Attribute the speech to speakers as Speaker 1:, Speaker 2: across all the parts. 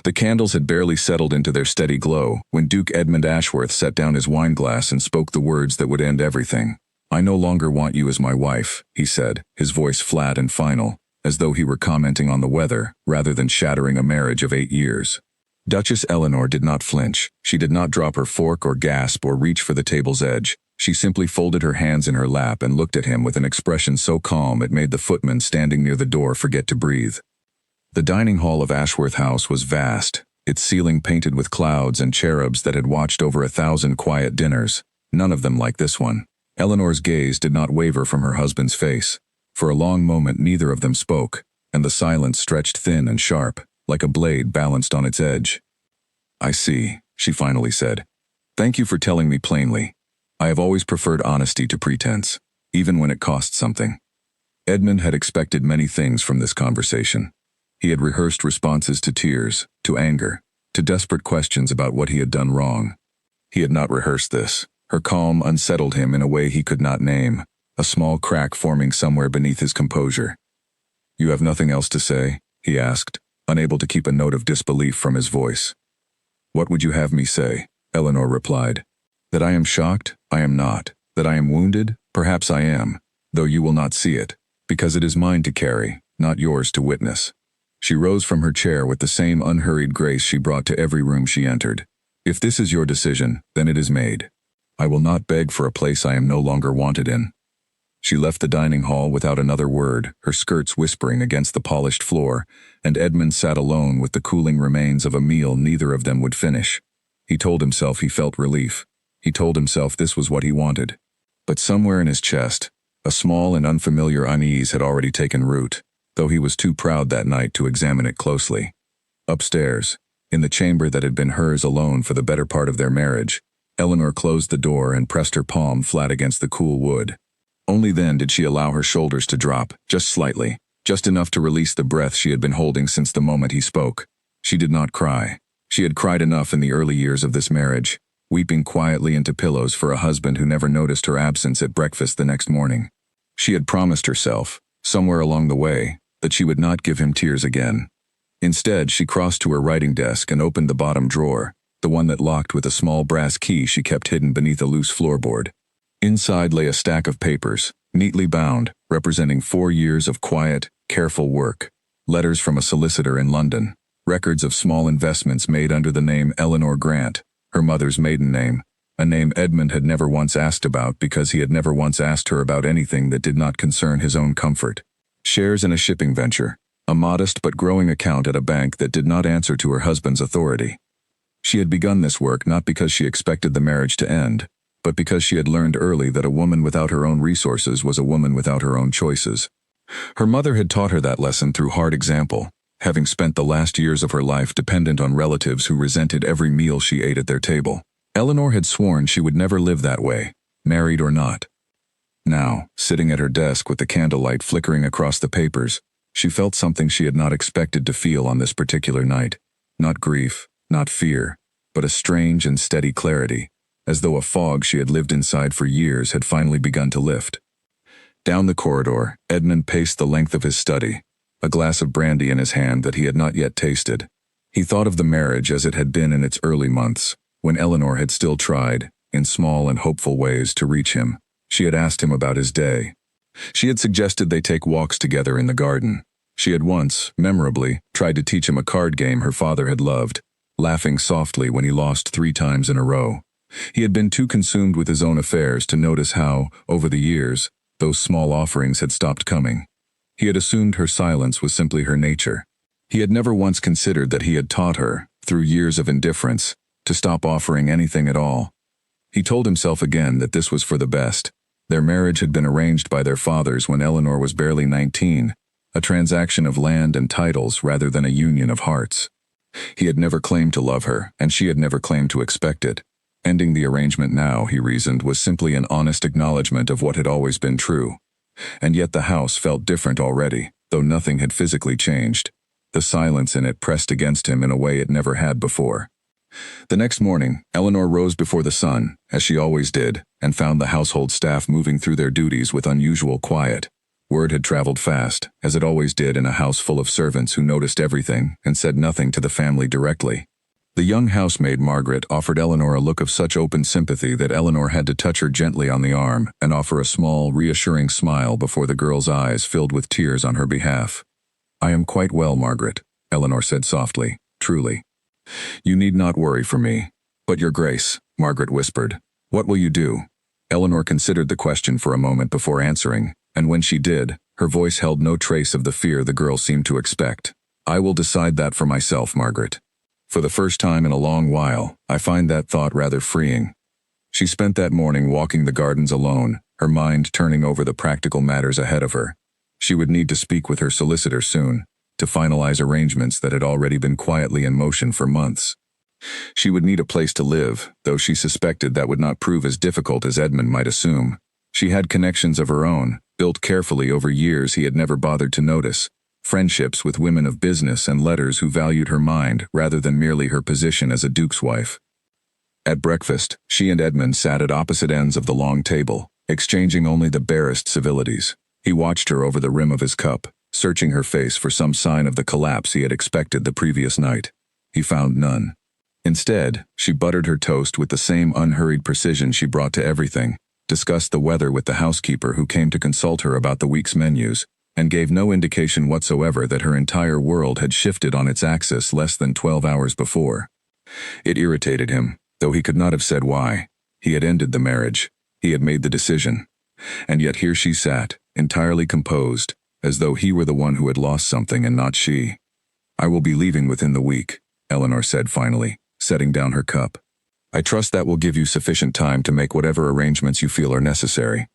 Speaker 1: The candles had barely settled into their steady glow when Duke Edmund Ashworth set down his wineglass and spoke the words that would end everything. "I no longer want you as my wife," he said, his voice flat and final, as though he were commenting on the weather rather than shattering a marriage of 8 years. Duchess Eleanor did not flinch. She did not drop her fork or gasp or reach for the table's edge. She simply folded her hands in her lap and looked at him with an expression so calm it made the footman standing near the door forget to breathe. The dining hall of Ashworth House was vast, its ceiling painted with clouds and cherubs that had watched over 1,000 quiet dinners, none of them like this one. Eleanor's gaze did not waver from her husband's face. For a long moment neither of them spoke, and the silence stretched thin and sharp, like a blade balanced on its edge. "I see," she finally said. "Thank you for telling me plainly. I have always preferred honesty to pretense, even when it costs something." Edmund had expected many things from this conversation. He had rehearsed responses to tears, to anger, to desperate questions about what he had done wrong. He had not rehearsed this. Her calm unsettled him in a way he could not name, a small crack forming somewhere beneath his composure. "You have nothing else to say?" he asked, unable to keep a note of disbelief from his voice. "What would you have me say?" Eleanor replied. "That I am shocked? I am not. That I am wounded? Perhaps I am, though you will not see it, because it is mine to carry, not yours to witness." She rose from her chair with the same unhurried grace she brought to every room she entered. "If this is your decision, then it is made. I will not beg for a place I am no longer wanted in." She left the dining hall without another word, her skirts whispering against the polished floor, and Edmund sat alone with the cooling remains of a meal neither of them would finish. He told himself he felt relief. He told himself this was what he wanted. But somewhere in his chest, a small and unfamiliar unease had already taken root, though he was too proud that night to examine it closely. Upstairs, in the chamber that had been hers alone for the better part of their marriage, Eleanor closed the door and pressed her palm flat against the cool wood. Only then did she allow her shoulders to drop, just slightly, just enough to release the breath she had been holding since the moment he spoke. She did not cry. She had cried enough in the early years of this marriage, weeping quietly into pillows for a husband who never noticed her absence at breakfast the next morning. She had promised herself, somewhere along the way, that she would not give him tears again. Instead, she crossed to her writing desk and opened the bottom drawer, the one that locked with a small brass key she kept hidden beneath a loose floorboard. Inside lay a stack of papers, neatly bound, representing 4 years of quiet, careful work. Letters from a solicitor in London, records of small investments made under the name Eleanor Grant, her mother's maiden name, a name Edmund had never once asked about because he had never once asked her about anything that did not concern his own comfort. Shares in a shipping venture, a modest but growing account at a bank that did not answer to her husband's authority. She had begun this work not because she expected the marriage to end, but because she had learned early that a woman without her own resources was a woman without her own choices. Her mother had taught her that lesson through hard example, having spent the last years of her life dependent on relatives who resented every meal she ate at their table. Eleanor had sworn she would never live that way, married or not. Now, sitting at her desk with the candlelight flickering across the papers, she felt something she had not expected to feel on this particular night. Not grief, not fear, but a strange and steady clarity, as though a fog she had lived inside for years had finally begun to lift. Down the corridor, Edmund paced the length of his study, a glass of brandy in his hand that he had not yet tasted. He thought of the marriage as it had been in its early months, when Eleanor had still tried, in small and hopeful ways, to reach him. She had asked him about his day. She had suggested they take walks together in the garden. She had once, memorably, tried to teach him a card game her father had loved, laughing softly when he lost 3 times in a row. He had been too consumed with his own affairs to notice how, over the years, those small offerings had stopped coming. He had assumed her silence was simply her nature. He had never once considered that he had taught her, through years of indifference, to stop offering anything at all. He told himself again that this was for the best. Their marriage had been arranged by their fathers when Eleanor was barely 19, a transaction of land and titles rather than a union of hearts. He had never claimed to love her, and she had never claimed to expect it. Ending the arrangement now, he reasoned, was simply an honest acknowledgement of what had always been true. And yet the house felt different already, though nothing had physically changed. The silence in it pressed against him in a way it never had before. The next morning, Eleanor rose before the sun, as she always did, and found the household staff moving through their duties with unusual quiet. Word had traveled fast, as it always did in a house full of servants who noticed everything and said nothing to the family directly. The young housemaid Margaret offered Eleanor a look of such open sympathy that Eleanor had to touch her gently on the arm and offer a small, reassuring smile before the girl's eyes filled with tears on her behalf. "I am quite well, Margaret," Eleanor said softly, "truly. You need not worry for me." "But your grace," Margaret whispered, "what will you do?" Eleanor considered the question for a moment before answering, and when she did, her voice held no trace of the fear the girl seemed to expect. "I will decide that for myself, Margaret. For the first time in a long while, I find that thought rather freeing." She spent that morning walking the gardens alone, her mind turning over the practical matters ahead of her. She would need to speak with her solicitor soon, to finalize arrangements that had already been quietly in motion for months. She would need a place to live, though she suspected that would not prove as difficult as Edmund might assume. She had connections of her own, built carefully over years he had never bothered to notice, friendships with women of business and letters who valued her mind rather than merely her position as a duke's wife. At breakfast, she and Edmund sat at opposite ends of the long table, exchanging only the barest civilities. He watched her over the rim of his cup, searching her face for some sign of the collapse he had expected the previous night. He found none. Instead, she buttered her toast with the same unhurried precision she brought to everything, discussed the weather with the housekeeper who came to consult her about the week's menus, and gave no indication whatsoever that her entire world had shifted on its axis less than 12 hours before. It irritated him, though he could not have said why. He had ended the marriage. He had made the decision. And yet here she sat, entirely composed, as though he were the one who had lost something and not she. "I will be leaving within the week," Eleanor said finally, setting down her cup. "I trust that will give you sufficient time to make whatever arrangements you feel are necessary."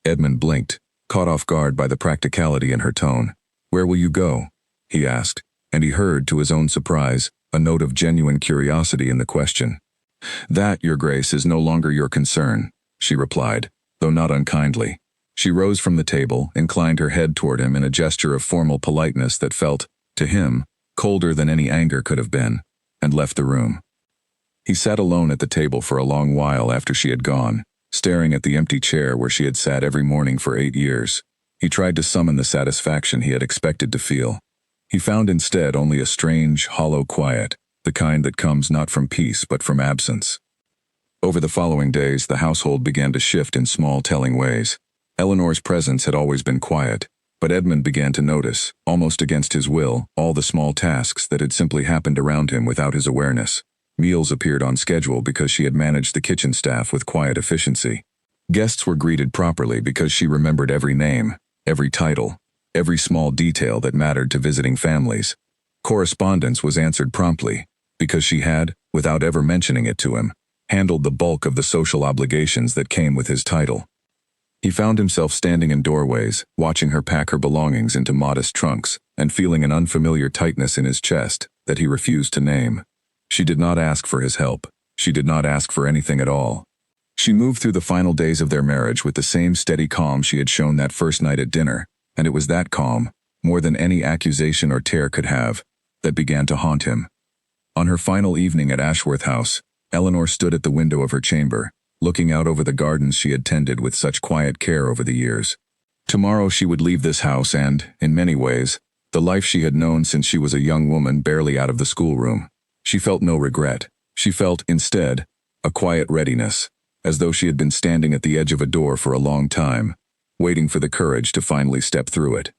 Speaker 1: Edmund blinked, caught off guard by the practicality in her tone. "Where will you go?" he asked, and he heard, to his own surprise, a note of genuine curiosity in the question. "That, your grace, is no longer your concern," she replied, though not unkindly. She rose from the table, inclined her head toward him in a gesture of formal politeness that felt, to him, colder than any anger could have been, and left the room. He sat alone at the table for a long while after she had gone, staring at the empty chair where she had sat every morning for 8 years. He tried to summon the satisfaction he had expected to feel. He found instead only a strange, hollow quiet, the kind that comes not from peace but from absence. Over the following days, the household began to shift in small, telling ways. Eleanor's presence had always been quiet, but Edmund began to notice, almost against his will, all the small tasks that had simply happened around him without his awareness. Meals appeared on schedule because she had managed the kitchen staff with quiet efficiency. Guests were greeted properly because she remembered every name, every title, every small detail that mattered to visiting families. Correspondence was answered promptly because she had, without ever mentioning it to him, handled the bulk of the social obligations that came with his title. He found himself standing in doorways, watching her pack her belongings into modest trunks, and feeling an unfamiliar tightness in his chest that he refused to name. She did not ask for his help. She did not ask for anything at all. She moved through the final days of their marriage with the same steady calm she had shown that first night at dinner, and it was that calm, more than any accusation or tear could have, that began to haunt him. On her final evening at Ashworth House, Eleanor stood at the window of her chamber, looking out over the gardens she had tended with such quiet care over the years. Tomorrow she would leave this house and, in many ways, the life she had known since she was a young woman barely out of the schoolroom. She felt no regret. She felt, instead, a quiet readiness, as though she had been standing at the edge of a door for a long time, waiting for the courage to finally step through it.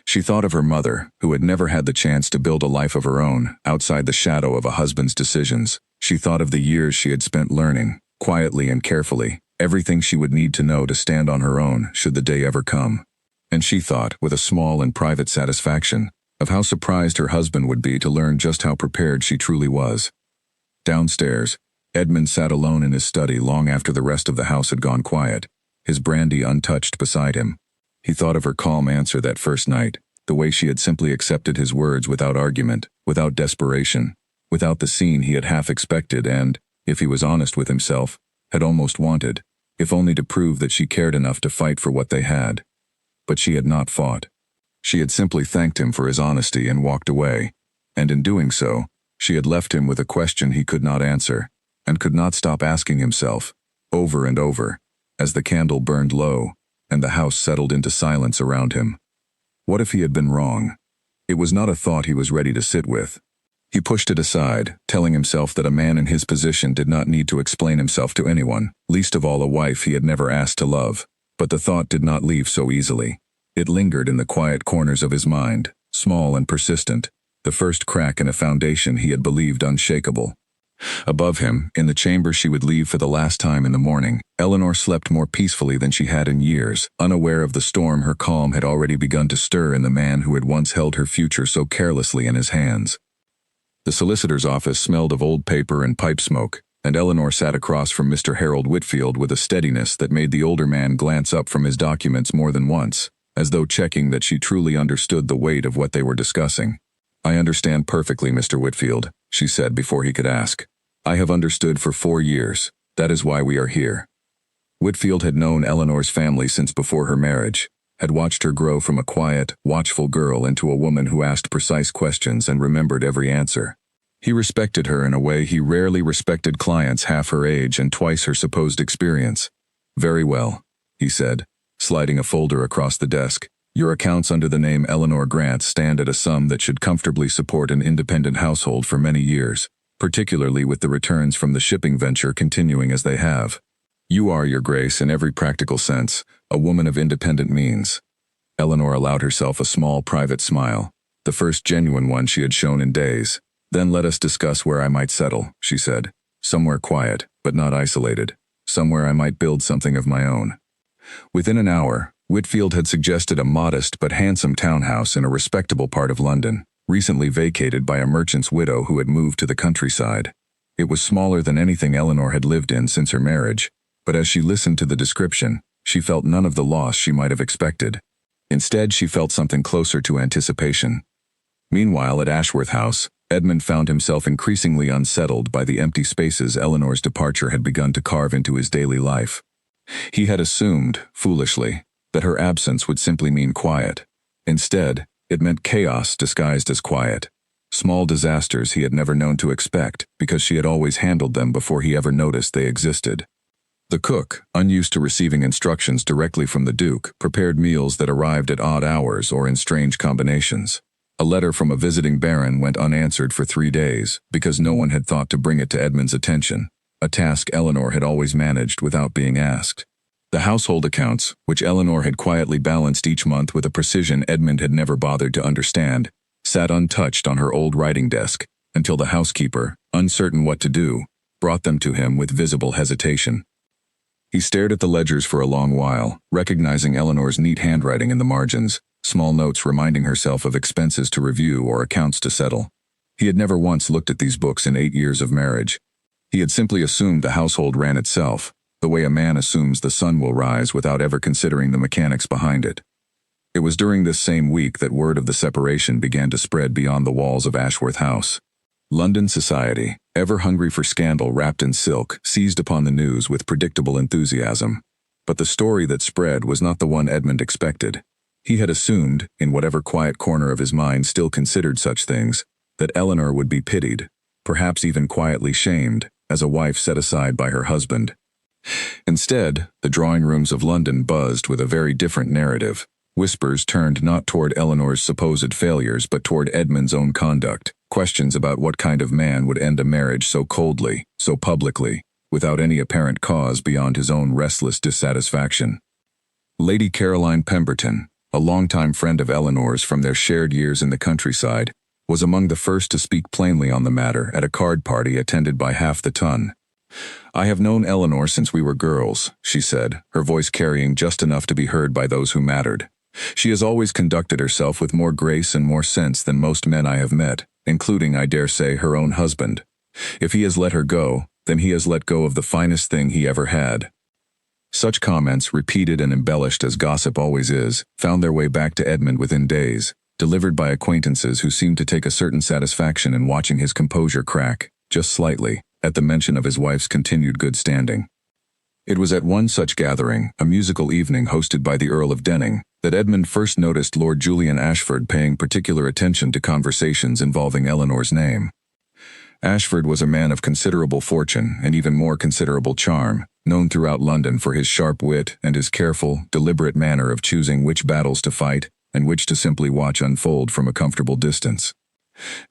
Speaker 1: She thought of her mother, who had never had the chance to build a life of her own, outside the shadow of a husband's decisions. She thought of the years she had spent learning, quietly and carefully, everything she would need to know to stand on her own should the day ever come. And she thought, with a small and private satisfaction, of how surprised her husband would be to learn just how prepared she truly was. Downstairs, Edmund sat alone in his study long after the rest of the house had gone quiet, his brandy untouched beside him. He thought of her calm answer that first night, the way she had simply accepted his words without argument, without desperation, without the scene he had half expected and, if he was honest with himself, had almost wanted, if only to prove that she cared enough to fight for what they had. But she had not fought. She had simply thanked him for his honesty and walked away, and in doing so, she had left him with a question he could not answer, and could not stop asking himself, over and over, as the candle burned low, and the house settled into silence around him. What if he had been wrong? It was not a thought he was ready to sit with. He pushed it aside, telling himself that a man in his position did not need to explain himself to anyone, least of all a wife he had never asked to love. But the thought did not leave so easily. It lingered in the quiet corners of his mind, small and persistent, the first crack in a foundation he had believed unshakable. Above him, in the chamber she would leave for the last time in the morning, Eleanor slept more peacefully than she had in years, unaware of the storm her calm had already begun to stir in the man who had once held her future so carelessly in his hands. The solicitor's office smelled of old paper and pipe smoke, and Eleanor sat across from Mr. Harold Whitfield with a steadiness that made the older man glance up from his documents more than once, as though checking that she truly understood the weight of what they were discussing. "I understand perfectly, Mr. Whitfield," she said before he could ask. "I have understood for 4 years. That is why we are here." Whitfield had known Eleanor's family since before her marriage, had watched her grow from a quiet, watchful girl into a woman who asked precise questions and remembered every answer. He respected her in a way he rarely respected clients half her age and twice her supposed experience. "Very well," he said, sliding a folder across the desk. "Your accounts under the name Eleanor Grant stand at a sum that should comfortably support an independent household for many years, particularly with the returns from the shipping venture continuing as they have. You are, Your Grace, in every practical sense, a woman of independent means." Eleanor allowed herself a small private smile, the first genuine one she had shown in days. "Then let us discuss where I might settle," she said. "Somewhere quiet, but not isolated. Somewhere I might build something of my own." Within an hour, Whitfield had suggested a modest but handsome townhouse in a respectable part of London, recently vacated by a merchant's widow who had moved to the countryside. It was smaller than anything Eleanor had lived in since her marriage, but as she listened to the description, she felt none of the loss she might have expected. Instead, she felt something closer to anticipation. Meanwhile, at Ashworth House, Edmund found himself increasingly unsettled by the empty spaces Eleanor's departure had begun to carve into his daily life. He had assumed, foolishly, that her absence would simply mean quiet. Instead, it meant chaos disguised as quiet. Small disasters he had never known to expect because she had always handled them before he ever noticed they existed. The cook, unused to receiving instructions directly from the Duke, prepared meals that arrived at odd hours or in strange combinations. A letter from a visiting baron went unanswered for 3 days because no one had thought to bring it to Edmund's attention, a task Eleanor had always managed without being asked. The household accounts, which Eleanor had quietly balanced each month with a precision Edmund had never bothered to understand, sat untouched on her old writing desk until the housekeeper, uncertain what to do, brought them to him with visible hesitation. He stared at the ledgers for a long while, recognizing Eleanor's neat handwriting in the margins, small notes reminding herself of expenses to review or accounts to settle. He had never once looked at these books in 8 years of marriage. He had simply assumed the household ran itself, the way a man assumes the sun will rise without ever considering the mechanics behind it. It was during this same week that word of the separation began to spread beyond the walls of Ashworth House. London society, ever hungry for scandal wrapped in silk, seized upon the news with predictable enthusiasm. But the story that spread was not the one Edmund expected. He had assumed, in whatever quiet corner of his mind still considered such things, that Eleanor would be pitied, perhaps even quietly shamed, as a wife set aside by her husband. Instead, the drawing rooms of London buzzed with a very different narrative. Whispers turned not toward Eleanor's supposed failures but toward Edmund's own conduct. Questions about what kind of man would end a marriage so coldly, so publicly, without any apparent cause beyond his own restless dissatisfaction. Lady Caroline Pemberton, a longtime friend of Eleanor's from their shared years in the countryside, was among the first to speak plainly on the matter at a card party attended by half the ton. "I have known Eleanor since we were girls," she said, her voice carrying just enough to be heard by those who mattered. "She has always conducted herself with more grace and more sense than most men I have met, including, I dare say, her own husband. If he has let her go, then he has let go of the finest thing he ever had." Such comments, repeated and embellished as gossip always is, found their way back to Edmund within days, delivered by acquaintances who seemed to take a certain satisfaction in watching his composure crack, just slightly, at the mention of his wife's continued good standing. It was at one such gathering, a musical evening hosted by the Earl of Denning, that Edmund first noticed Lord Julian Ashford paying particular attention to conversations involving Eleanor's name. Ashford was a man of considerable fortune and even more considerable charm, known throughout London for his sharp wit and his careful, deliberate manner of choosing which battles to fight and which to simply watch unfold from a comfortable distance.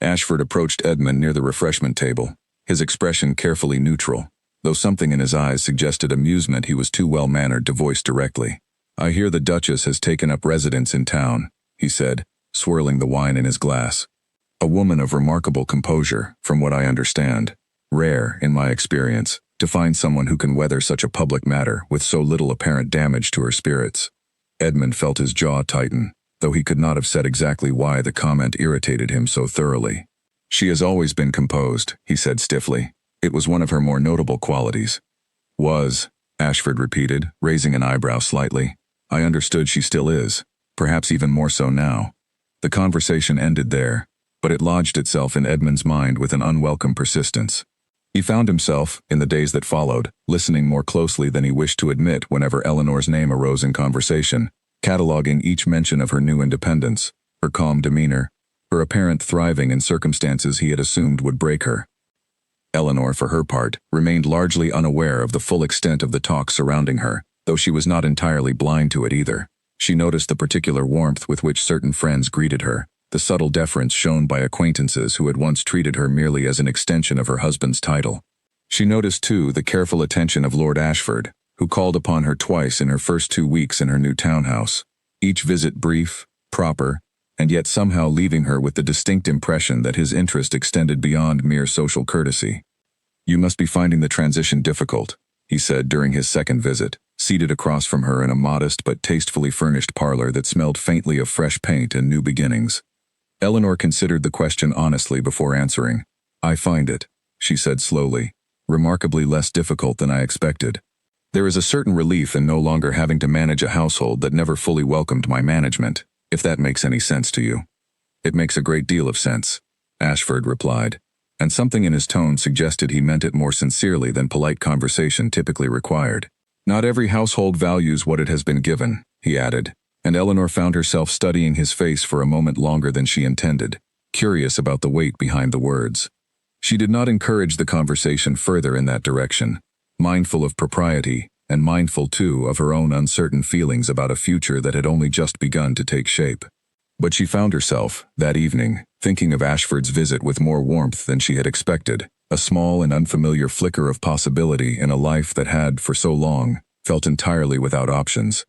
Speaker 1: Ashford approached Edmund near the refreshment table, his expression carefully neutral, though something in his eyes suggested amusement he was too well-mannered to voice directly. "I hear the Duchess has taken up residence in town," he said, swirling the wine in his glass. "A woman of remarkable composure, from what I understand. Rare, in my experience, to find someone who can weather such a public matter with so little apparent damage to her spirits." Edmund felt his jaw tighten, though he could not have said exactly why the comment irritated him so thoroughly. "She has always been composed," he said stiffly. "It was one of her more notable qualities." "Was," Ashford repeated, raising an eyebrow slightly. "I understood she still is, perhaps even more so now." The conversation ended there, but it lodged itself in Edmund's mind with an unwelcome persistence. He found himself, in the days that followed, listening more closely than he wished to admit whenever Eleanor's name arose in conversation, cataloging each mention of her new independence, her calm demeanor, her apparent thriving in circumstances he had assumed would break her. Eleanor, for her part, remained largely unaware of the full extent of the talk surrounding her, though she was not entirely blind to it either. She noticed the particular warmth with which certain friends greeted her, the subtle deference shown by acquaintances who had once treated her merely as an extension of her husband's title. She noticed, too, the careful attention of Lord Ashford, who called upon her twice in her first 2 weeks in her new townhouse, each visit brief, proper, and yet somehow leaving her with the distinct impression that his interest extended beyond mere social courtesy. "You must be finding the transition difficult," he said during his second visit, seated across from her in a modest but tastefully furnished parlor that smelled faintly of fresh paint and new beginnings. Eleanor considered the question honestly before answering. "I find it," she said slowly, "remarkably less difficult than I expected. There is a certain relief in no longer having to manage a household that never fully welcomed my management, if that makes any sense to you." "It makes a great deal of sense," Ashford replied, and something in his tone suggested he meant it more sincerely than polite conversation typically required. "Not every household values what it has been given," he added, and Eleanor found herself studying his face for a moment longer than she intended, curious about the weight behind the words. She did not encourage the conversation further in that direction, mindful of propriety, and mindful, too, of her own uncertain feelings about a future that had only just begun to take shape. But she found herself, that evening, thinking of Ashford's visit with more warmth than she had expected, a small and unfamiliar flicker of possibility in a life that had, for so long, felt entirely without options.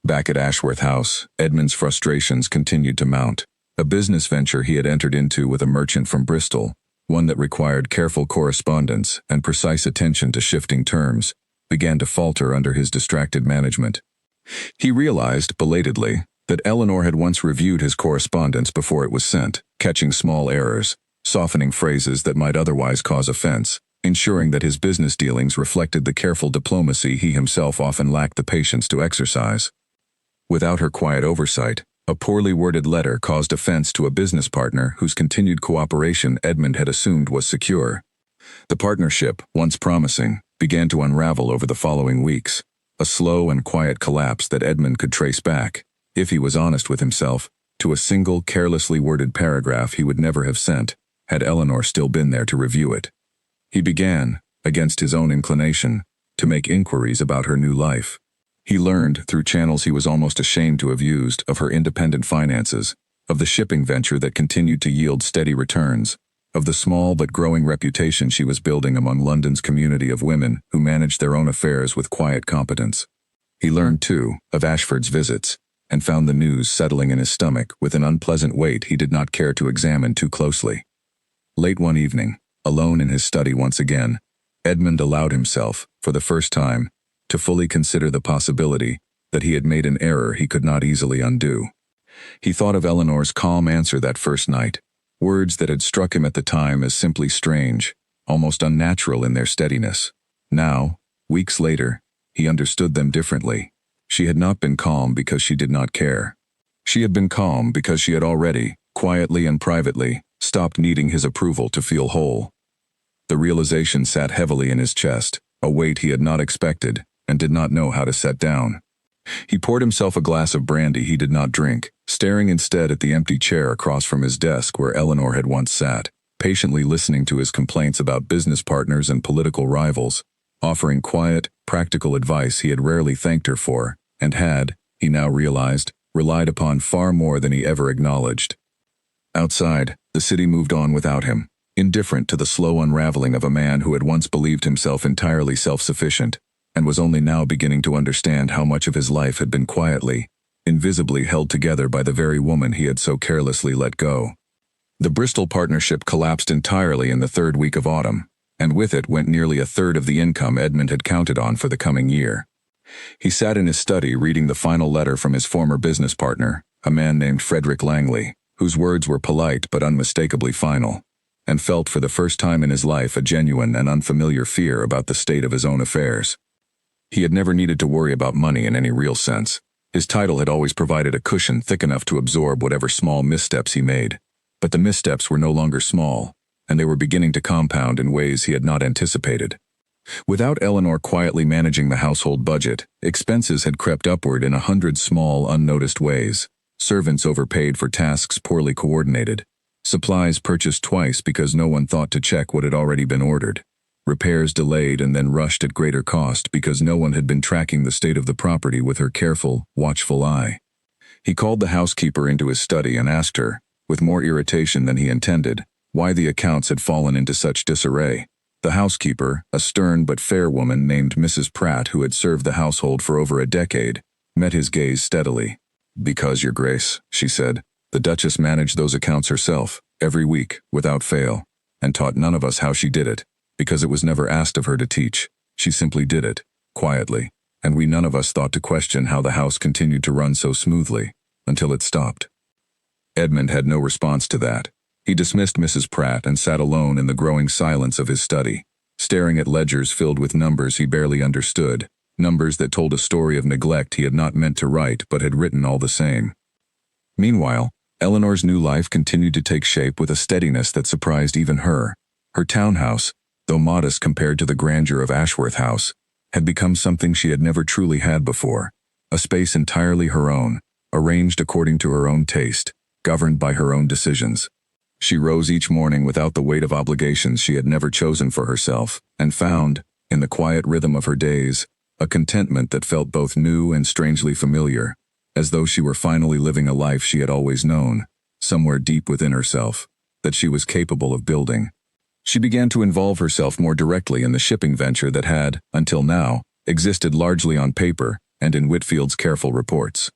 Speaker 1: Back at Ashworth House, Edmund's frustrations continued to mount. A business venture he had entered into with a merchant from Bristol, one that required careful correspondence and precise attention to shifting terms, began to falter under his distracted management. He realized, belatedly, that Eleanor had once reviewed his correspondence before it was sent, catching small errors, softening phrases that might otherwise cause offense, ensuring that his business dealings reflected the careful diplomacy he himself often lacked the patience to exercise. Without her quiet oversight, a poorly worded letter caused offense to a business partner whose continued cooperation Edmund had assumed was secure. The partnership, once promising, began to unravel over the following weeks, a slow and quiet collapse that Edmund could trace back, if he was honest with himself, to a single carelessly worded paragraph he would never have sent, had Eleanor still been there to review it. He began, against his own inclination, to make inquiries about her new life. He learned, through channels he was almost ashamed to have used, of her independent finances, of the shipping venture that continued to yield steady returns, of the small but growing reputation she was building among London's community of women who managed their own affairs with quiet competence. He learned, too, of Ashford's visits, and found the news settling in his stomach with an unpleasant weight he did not care to examine too closely. Late one evening, alone in his study once again, Edmund allowed himself, for the first time, to fully consider the possibility that he had made an error he could not easily undo. He thought of Eleanor's calm answer that first night, words that had struck him at the time as simply strange, almost unnatural in their steadiness. Now, weeks later, he understood them differently. She had not been calm because she did not care. She had been calm because she had already, quietly and privately, stopped needing his approval to feel whole. The realization sat heavily in his chest, a weight he had not expected and did not know how to set down. He poured himself a glass of brandy he did not drink, staring instead at the empty chair across from his desk where Eleanor had once sat, patiently listening to his complaints about business partners and political rivals, offering quiet, practical advice he had rarely thanked her for, and had, he now realized, relied upon far more than he ever acknowledged. Outside, the city moved on without him, indifferent to the slow unraveling of a man who had once believed himself entirely self-sufficient, and was only now beginning to understand how much of his life had been quietly, invisibly held together by the very woman he had so carelessly let go. The Bristol partnership collapsed entirely in the third week of autumn, and with it went nearly a third of the income Edmund had counted on for the coming year. He sat in his study reading the final letter from his former business partner, a man named Frederick Langley, whose words were polite but unmistakably final, and felt for the first time in his life a genuine and unfamiliar fear about the state of his own affairs. He had never needed to worry about money in any real sense. His title had always provided a cushion thick enough to absorb whatever small missteps he made. But the missteps were no longer small, and they were beginning to compound in ways he had not anticipated. Without Eleanor quietly managing the household budget, expenses had crept upward in 100 small, unnoticed ways. Servants overpaid for tasks poorly coordinated. Supplies purchased twice because no one thought to check what had already been ordered. Repairs delayed and then rushed at greater cost because no one had been tracking the state of the property with her careful, watchful eye. He called the housekeeper into his study and asked her, with more irritation than he intended, why the accounts had fallen into such disarray. The housekeeper, a stern but fair woman named Mrs. Pratt who had served the household for over a decade, met his gaze steadily. "Because, Your Grace," she said, "the Duchess managed those accounts herself, every week, without fail, and taught none of us how she did it, because it was never asked of her to teach. She simply did it, quietly, and we none of us thought to question how the house continued to run so smoothly, until it stopped." Edmund had no response to that. He dismissed Mrs. Pratt and sat alone in the growing silence of his study, staring at ledgers filled with numbers he barely understood, numbers that told a story of neglect he had not meant to write but had written all the same. Meanwhile, Eleanor's new life continued to take shape with a steadiness that surprised even her. Her townhouse, though modest compared to the grandeur of Ashworth House, had become something she had never truly had before, a space entirely her own, arranged according to her own taste, governed by her own decisions. She rose each morning without the weight of obligations she had never chosen for herself, and found, in the quiet rhythm of her days, a contentment that felt both new and strangely familiar, as though she were finally living a life she had always known, somewhere deep within herself, that she was capable of building. She began to involve herself more directly in the shipping venture that had, until now, existed largely on paper and in Whitfield's careful reports.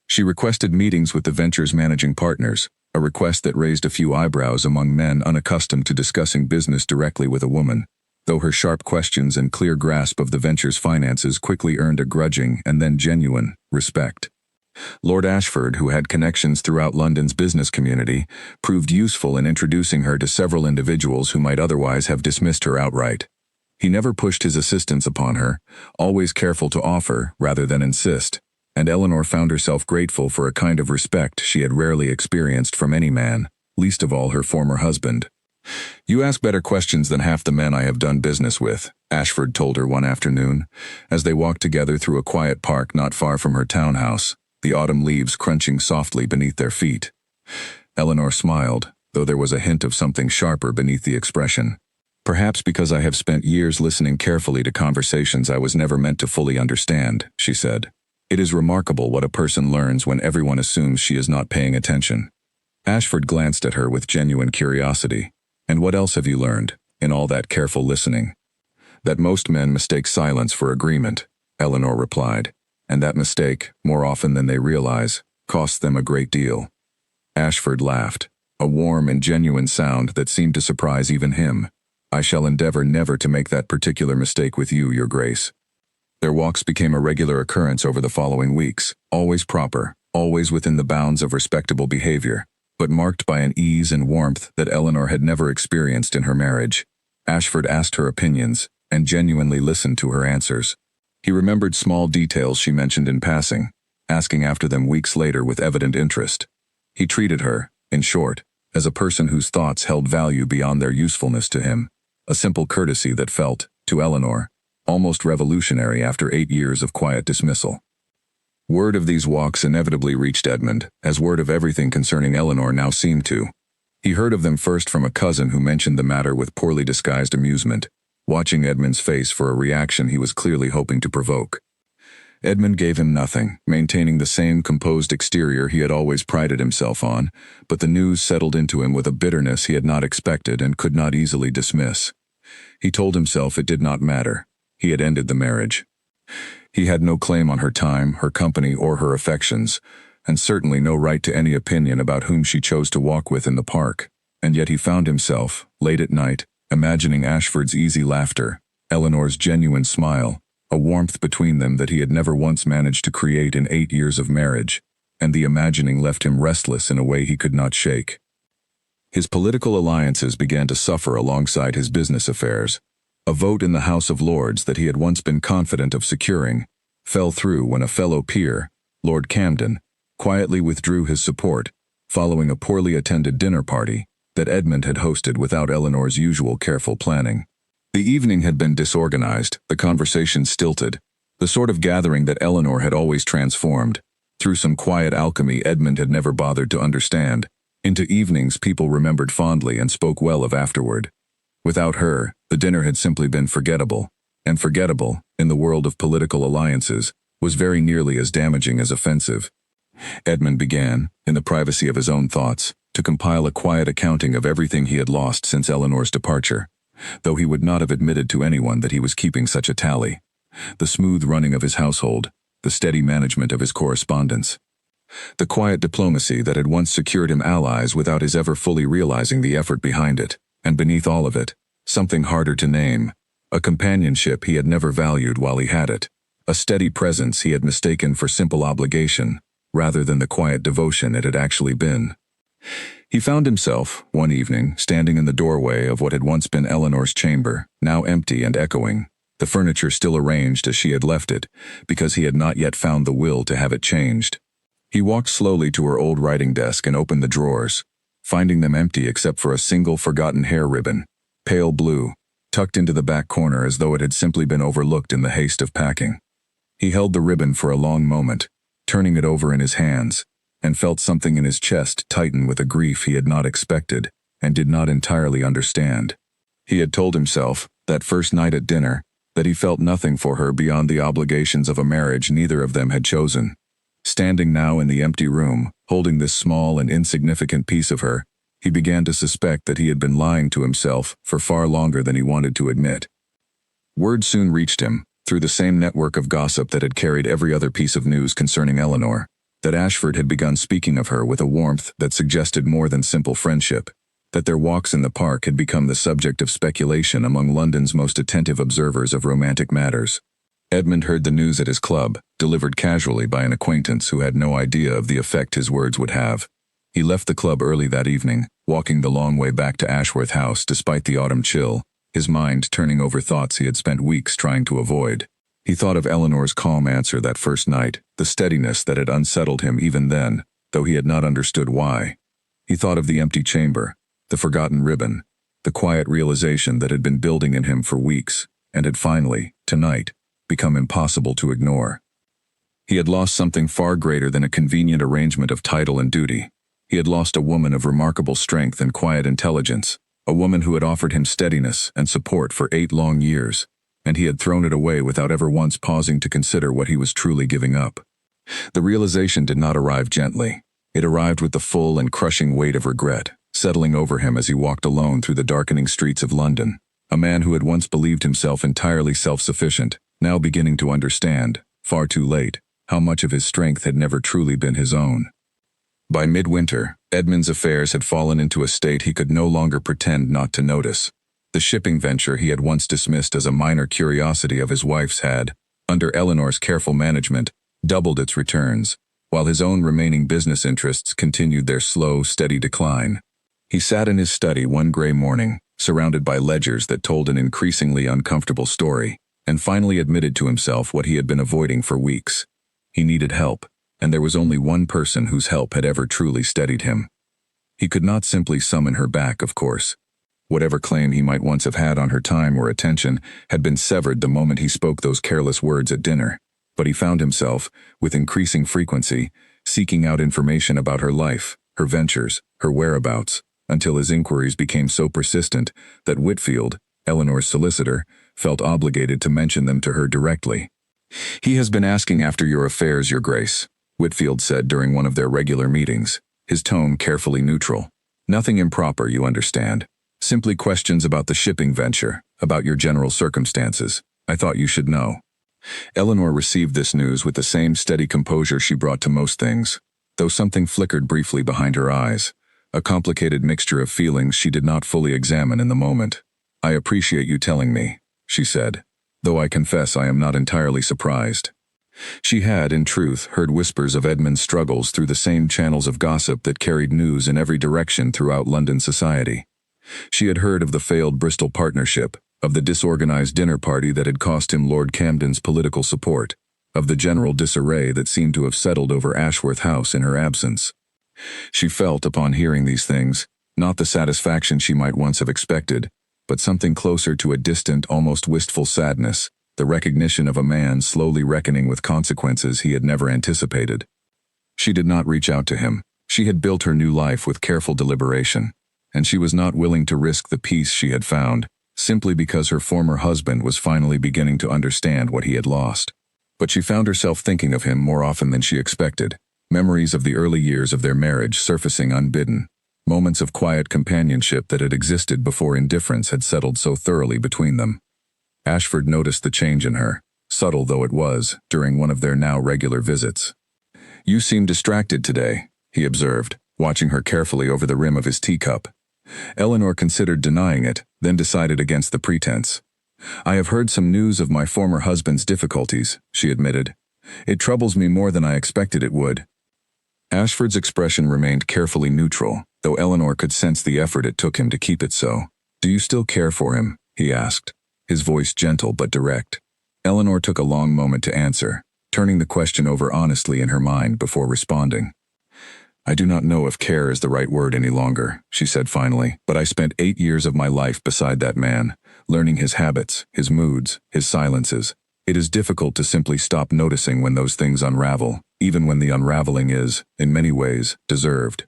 Speaker 1: She requested meetings with the venture's managing partners, a request that raised a few eyebrows among men unaccustomed to discussing business directly with a woman, though her sharp questions and clear grasp of the venture's finances quickly earned a grudging and then genuine respect. Lord Ashford, who had connections throughout London's business community, proved useful in introducing her to several individuals who might otherwise have dismissed her outright. He never pushed his assistance upon her, always careful to offer rather than insist, and Eleanor found herself grateful for a kind of respect she had rarely experienced from any man, least of all her former husband. "You ask better questions than half the men I have done business with," Ashford told her one afternoon, as they walked together through a quiet park not far from her townhouse, the autumn leaves crunching softly beneath their feet. Eleanor smiled, though there was a hint of something sharper beneath the expression. "Perhaps because I have spent years listening carefully to conversations I was never meant to fully understand," she said. "It is remarkable what a person learns when everyone assumes she is not paying attention." Ashford glanced at her with genuine curiosity. "And what else have you learned, in all that careful listening?" "That most men mistake silence for agreement," Eleanor replied, "and that mistake, more often than they realize, costs them a great deal." Ashford laughed, a warm and genuine sound that seemed to surprise even him. "I shall endeavor never to make that particular mistake with you, Your Grace." Their walks became a regular occurrence over the following weeks, always proper, always within the bounds of respectable behavior, but marked by an ease and warmth that Eleanor had never experienced in her marriage. Ashford asked her opinions, and genuinely listened to her answers. He remembered small details she mentioned in passing, asking after them weeks later with evident interest. He treated her, in short, as a person whose thoughts held value beyond their usefulness to him, a simple courtesy that felt, to Eleanor, almost revolutionary after 8 years of quiet dismissal. Word of these walks inevitably reached Edmund, as word of everything concerning Eleanor now seemed to. He heard of them first from a cousin who mentioned the matter with poorly disguised amusement. watching Edmund's face for a reaction he was clearly hoping to provoke. Edmund gave him nothing, maintaining the same composed exterior he had always prided himself on, but the news settled into him with a bitterness he had not expected and could not easily dismiss. He told himself it did not matter. He had ended the marriage. He had no claim on her time, her company, or her affections, and certainly no right to any opinion about whom she chose to walk with in the park. And yet he found himself, late at night, imagining Ashford's easy laughter, Eleanor's genuine smile, a warmth between them that he had never once managed to create in 8 years of marriage, and the imagining left him restless in a way he could not shake. His political alliances began to suffer alongside his business affairs. A vote in the House of Lords that he had once been confident of securing fell through when a fellow peer, Lord Camden, quietly withdrew his support, following a poorly attended dinner party that Edmund had hosted without Eleanor's usual careful planning. The evening had been disorganized, the conversation stilted, the sort of gathering that Eleanor had always transformed, through some quiet alchemy Edmund had never bothered to understand, into evenings people remembered fondly and spoke well of afterward. Without her, the dinner had simply been forgettable, and forgettable, in the world of political alliances, was very nearly as damaging as offensive. Edmund began, in the privacy of his own thoughts, to compile a quiet accounting of everything he had lost since Eleanor's departure, though he would not have admitted to anyone that he was keeping such a tally. The smooth running of his household, the steady management of his correspondence, the quiet diplomacy that had once secured him allies without his ever fully realizing the effort behind it, and beneath all of it, something harder to name, a companionship he had never valued while he had it, a steady presence he had mistaken for simple obligation, rather than the quiet devotion it had actually been. He found himself, one evening, standing in the doorway of what had once been Eleanor's chamber, now empty and echoing, the furniture still arranged as she had left it, because he had not yet found the will to have it changed. He walked slowly to her old writing desk and opened the drawers, finding them empty except for a single forgotten hair ribbon, pale blue, tucked into the back corner as though it had simply been overlooked in the haste of packing. He held the ribbon for a long moment, turning it over in his hands, and felt something in his chest tighten with a grief he had not expected and did not entirely understand. He had told himself, that first night at dinner, that he felt nothing for her beyond the obligations of a marriage neither of them had chosen. Standing now in the empty room, holding this small and insignificant piece of her, he began to suspect that he had been lying to himself for far longer than he wanted to admit. Word soon reached him, through the same network of gossip that had carried every other piece of news concerning Eleanor, that Ashford had begun speaking of her with a warmth that suggested more than simple friendship, that their walks in the park had become the subject of speculation among London's most attentive observers of romantic matters. Edmund heard the news at his club, delivered casually by an acquaintance who had no idea of the effect his words would have. He left the club early that evening, walking the long way back to Ashworth House despite the autumn chill, his mind turning over thoughts he had spent weeks trying to avoid. He thought of Eleanor's calm answer that first night, the steadiness that had unsettled him even then, though he had not understood why. He thought of the empty chamber, the forgotten ribbon, the quiet realization that had been building in him for weeks, and had finally, tonight, become impossible to ignore. He had lost something far greater than a convenient arrangement of title and duty. He had lost a woman of remarkable strength and quiet intelligence, a woman who had offered him steadiness and support for 8 long years, and he had thrown it away without ever once pausing to consider what he was truly giving up. The realization did not arrive gently. It arrived with the full and crushing weight of regret, settling over him as he walked alone through the darkening streets of London. A man who had once believed himself entirely self-sufficient, now beginning to understand, far too late, how much of his strength had never truly been his own. By midwinter, Edmund's affairs had fallen into a state he could no longer pretend not to notice. The shipping venture he had once dismissed as a minor curiosity of his wife's had, under Eleanor's careful management, doubled its returns, while his own remaining business interests continued their slow, steady decline. He sat in his study one gray morning, surrounded by ledgers that told an increasingly uncomfortable story, and finally admitted to himself what he had been avoiding for weeks. He needed help, and there was only one person whose help had ever truly steadied him. He could not simply summon her back, of course. Whatever claim he might once have had on her time or attention had been severed the moment he spoke those careless words at dinner, but he found himself, with increasing frequency, seeking out information about her life, her ventures, her whereabouts, until his inquiries became so persistent that Whitfield, Eleanor's solicitor, felt obligated to mention them to her directly. "He has been asking after your affairs, Your Grace," Whitfield said during one of their regular meetings, his tone carefully neutral. "Nothing improper, you understand. Simply questions about the shipping venture, about your general circumstances. I thought you should know." Eleanor received this news with the same steady composure she brought to most things, though something flickered briefly behind her eyes, a complicated mixture of feelings she did not fully examine in the moment. "I appreciate you telling me," she said, "though I confess I am not entirely surprised." She had, in truth, heard whispers of Edmund's struggles through the same channels of gossip that carried news in every direction throughout London society. She had heard of the failed Bristol partnership, of the disorganized dinner party that had cost him Lord Camden's political support, of the general disarray that seemed to have settled over Ashworth House in her absence. She felt, upon hearing these things, not the satisfaction she might once have expected, but something closer to a distant, almost wistful sadness, the recognition of a man slowly reckoning with consequences he had never anticipated. She did not reach out to him. She had built her new life with careful deliberation, and she was not willing to risk the peace she had found, simply because her former husband was finally beginning to understand what he had lost. But she found herself thinking of him more often than she expected, memories of the early years of their marriage surfacing unbidden, moments of quiet companionship that had existed before indifference had settled so thoroughly between them. Ashford noticed the change in her, subtle though it was, during one of their now regular visits. "You seem distracted today," he observed, watching her carefully over the rim of his teacup. Eleanor considered denying it, then decided against the pretense. "I have heard some news of my former husband's difficulties," she admitted. "It troubles me more than I expected it would." Ashford's expression remained carefully neutral, though Eleanor could sense the effort it took him to keep it so. "Do you still care for him?" he asked, his voice gentle but direct. Eleanor took a long moment to answer, turning the question over honestly in her mind before responding. "I do not know if care is the right word any longer," she said finally, "but I spent 8 years of my life beside that man, learning his habits, his moods, his silences. It is difficult to simply stop noticing when those things unravel, even when the unraveling is, in many ways, deserved."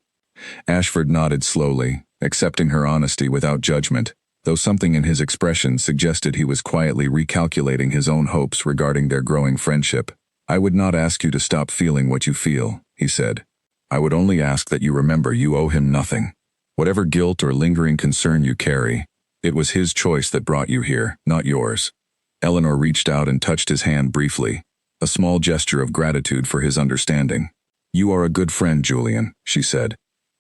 Speaker 1: Ashford nodded slowly, accepting her honesty without judgment, though something in his expression suggested he was quietly recalculating his own hopes regarding their growing friendship. "I would not ask you to stop feeling what you feel," he said. "I would only ask that you remember you owe him nothing. Whatever guilt or lingering concern you carry, it was his choice that brought you here, not yours." Eleanor reached out and touched his hand briefly, a small gesture of gratitude for his understanding. "You are a good friend, Julian," she said,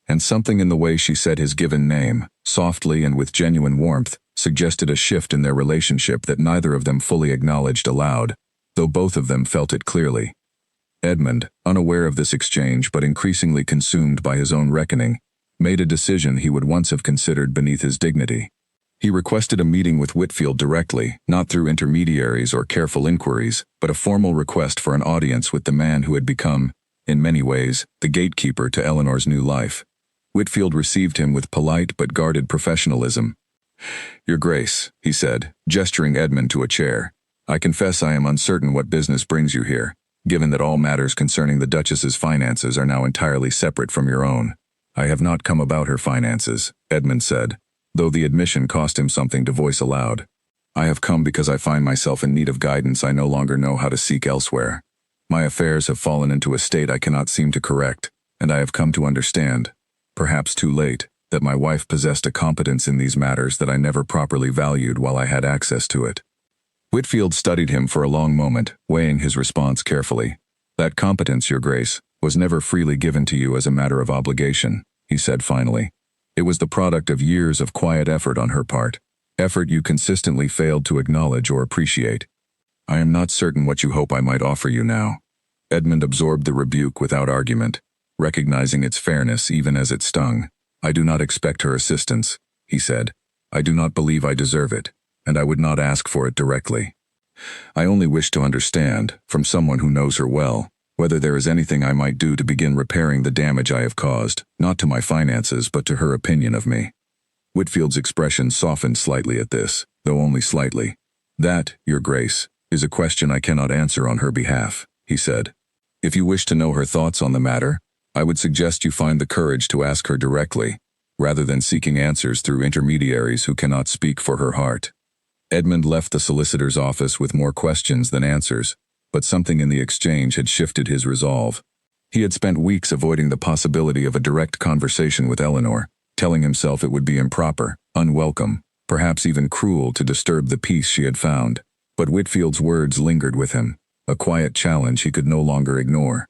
Speaker 1: and something in the way she said his given name, softly and with genuine warmth, suggested a shift in their relationship that neither of them fully acknowledged aloud, though both of them felt it clearly. Edmund, unaware of this exchange but increasingly consumed by his own reckoning, made a decision he would once have considered beneath his dignity. He requested a meeting with Whitfield directly, not through intermediaries or careful inquiries, but a formal request for an audience with the man who had become, in many ways, the gatekeeper to Eleanor's new life. Whitfield received him with polite but guarded professionalism. "Your Grace," he said, gesturing Edmund to a chair, "I confess I am uncertain what business brings you here, given that all matters concerning the Duchess's finances are now entirely separate from your own." "I have not come about her finances," Edmund said, though the admission cost him something to voice aloud. "I have come because I find myself in need of guidance I no longer know how to seek elsewhere. My affairs have fallen into a state I cannot seem to correct, and I have come to understand, perhaps too late, that my wife possessed a competence in these matters that I never properly valued while I had access to it." Whitfield studied him for a long moment, weighing his response carefully. "That competence, Your Grace, was never freely given to you as a matter of obligation," he said finally. "It was the product of years of quiet effort on her part, effort you consistently failed to acknowledge or appreciate. I am not certain what you hope I might offer you now." Edmund absorbed the rebuke without argument, recognizing its fairness even as it stung. "I do not expect her assistance," he said. "I do not believe I deserve it, and I would not ask for it directly. I only wish to understand, from someone who knows her well, whether there is anything I might do to begin repairing the damage I have caused, not to my finances but to her opinion of me." Whitfield's expression softened slightly at this, though only slightly. "That, Your Grace, is a question I cannot answer on her behalf," he said. "If you wish to know her thoughts on the matter, I would suggest you find the courage to ask her directly, rather than seeking answers through intermediaries who cannot speak for her heart." Edmund left the solicitor's office with more questions than answers, but something in the exchange had shifted his resolve. He had spent weeks avoiding the possibility of a direct conversation with Eleanor, telling himself it would be improper, unwelcome, perhaps even cruel to disturb the peace she had found. But Whitfield's words lingered with him, a quiet challenge he could no longer ignore.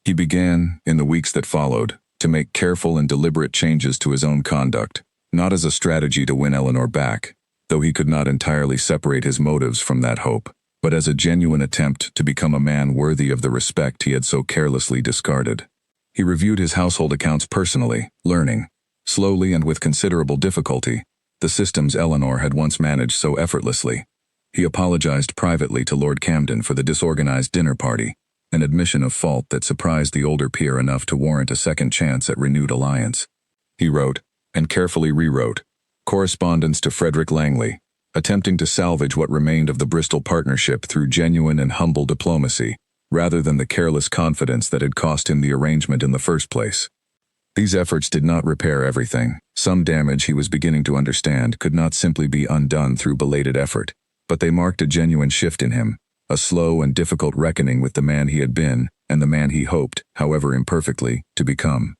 Speaker 1: He began, in the weeks that followed, to make careful and deliberate changes to his own conduct, not as a strategy to win Eleanor back, though he could not entirely separate his motives from that hope, but as a genuine attempt to become a man worthy of the respect he had so carelessly discarded. He reviewed his household accounts personally, learning, slowly and with considerable difficulty, the systems Eleanor had once managed so effortlessly. He apologized privately to Lord Camden for the disorganized dinner party, an admission of fault that surprised the older peer enough to warrant a second chance at renewed alliance. He wrote, and carefully rewrote, correspondence to Frederick Langley, attempting to salvage what remained of the Bristol partnership through genuine and humble diplomacy, rather than the careless confidence that had cost him the arrangement in the first place. These efforts did not repair everything. Some damage, he was beginning to understand, could not simply be undone through belated effort, but they marked a genuine shift in him, a slow and difficult reckoning with the man he had been and the man he hoped, however imperfectly, to become.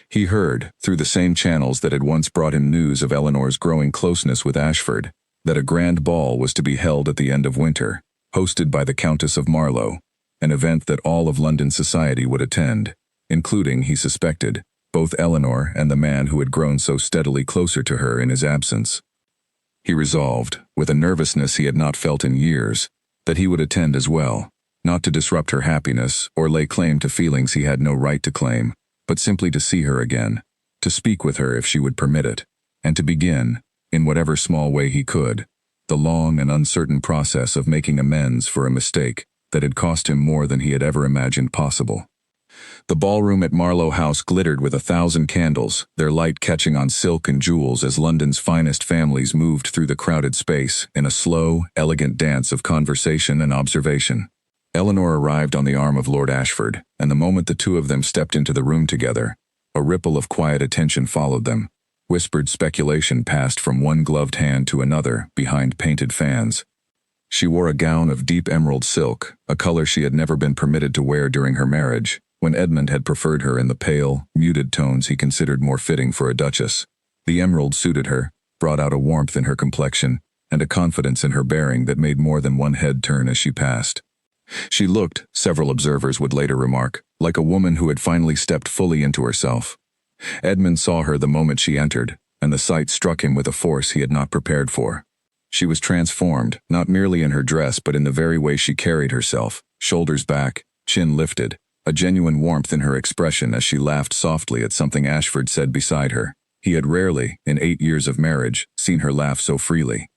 Speaker 1: He heard, through the same channels that had once brought him news of Eleanor's growing closeness with Ashford, that a grand ball was to be held at the end of winter, hosted by the Countess of Marlow, an event that all of London society would attend, including, he suspected, both Eleanor and the man who had grown so steadily closer to her in his absence. He resolved, with a nervousness he had not felt in years, that he would attend as well, not to disrupt her happiness or lay claim to feelings he had no right to claim, but simply to see her again, to speak with her if she would permit it, and to begin, in whatever small way he could, the long and uncertain process of making amends for a mistake that had cost him more than he had ever imagined possible. The ballroom at Marlow House glittered with 1,000 candles, their light catching on silk and jewels as London's finest families moved through the crowded space in a slow, elegant dance of conversation and observation. Eleanor arrived on the arm of Lord Ashford, and the moment the two of them stepped into the room together, a ripple of quiet attention followed them. Whispered speculation passed from one gloved hand to another behind painted fans. She wore a gown of deep emerald silk, a color she had never been permitted to wear during her marriage, when Edmund had preferred her in the pale, muted tones he considered more fitting for a duchess. The emerald suited her, brought out a warmth in her complexion, and a confidence in her bearing that made more than one head turn as she passed. She looked, several observers would later remark, like a woman who had finally stepped fully into herself. Edmund saw her the moment she entered, and the sight struck him with a force he had not prepared for. She was transformed, not merely in her dress but in the very way she carried herself, shoulders back, chin lifted, a genuine warmth in her expression as she laughed softly at something Ashford said beside her. He had rarely, in 8 years of marriage, seen her laugh so freely.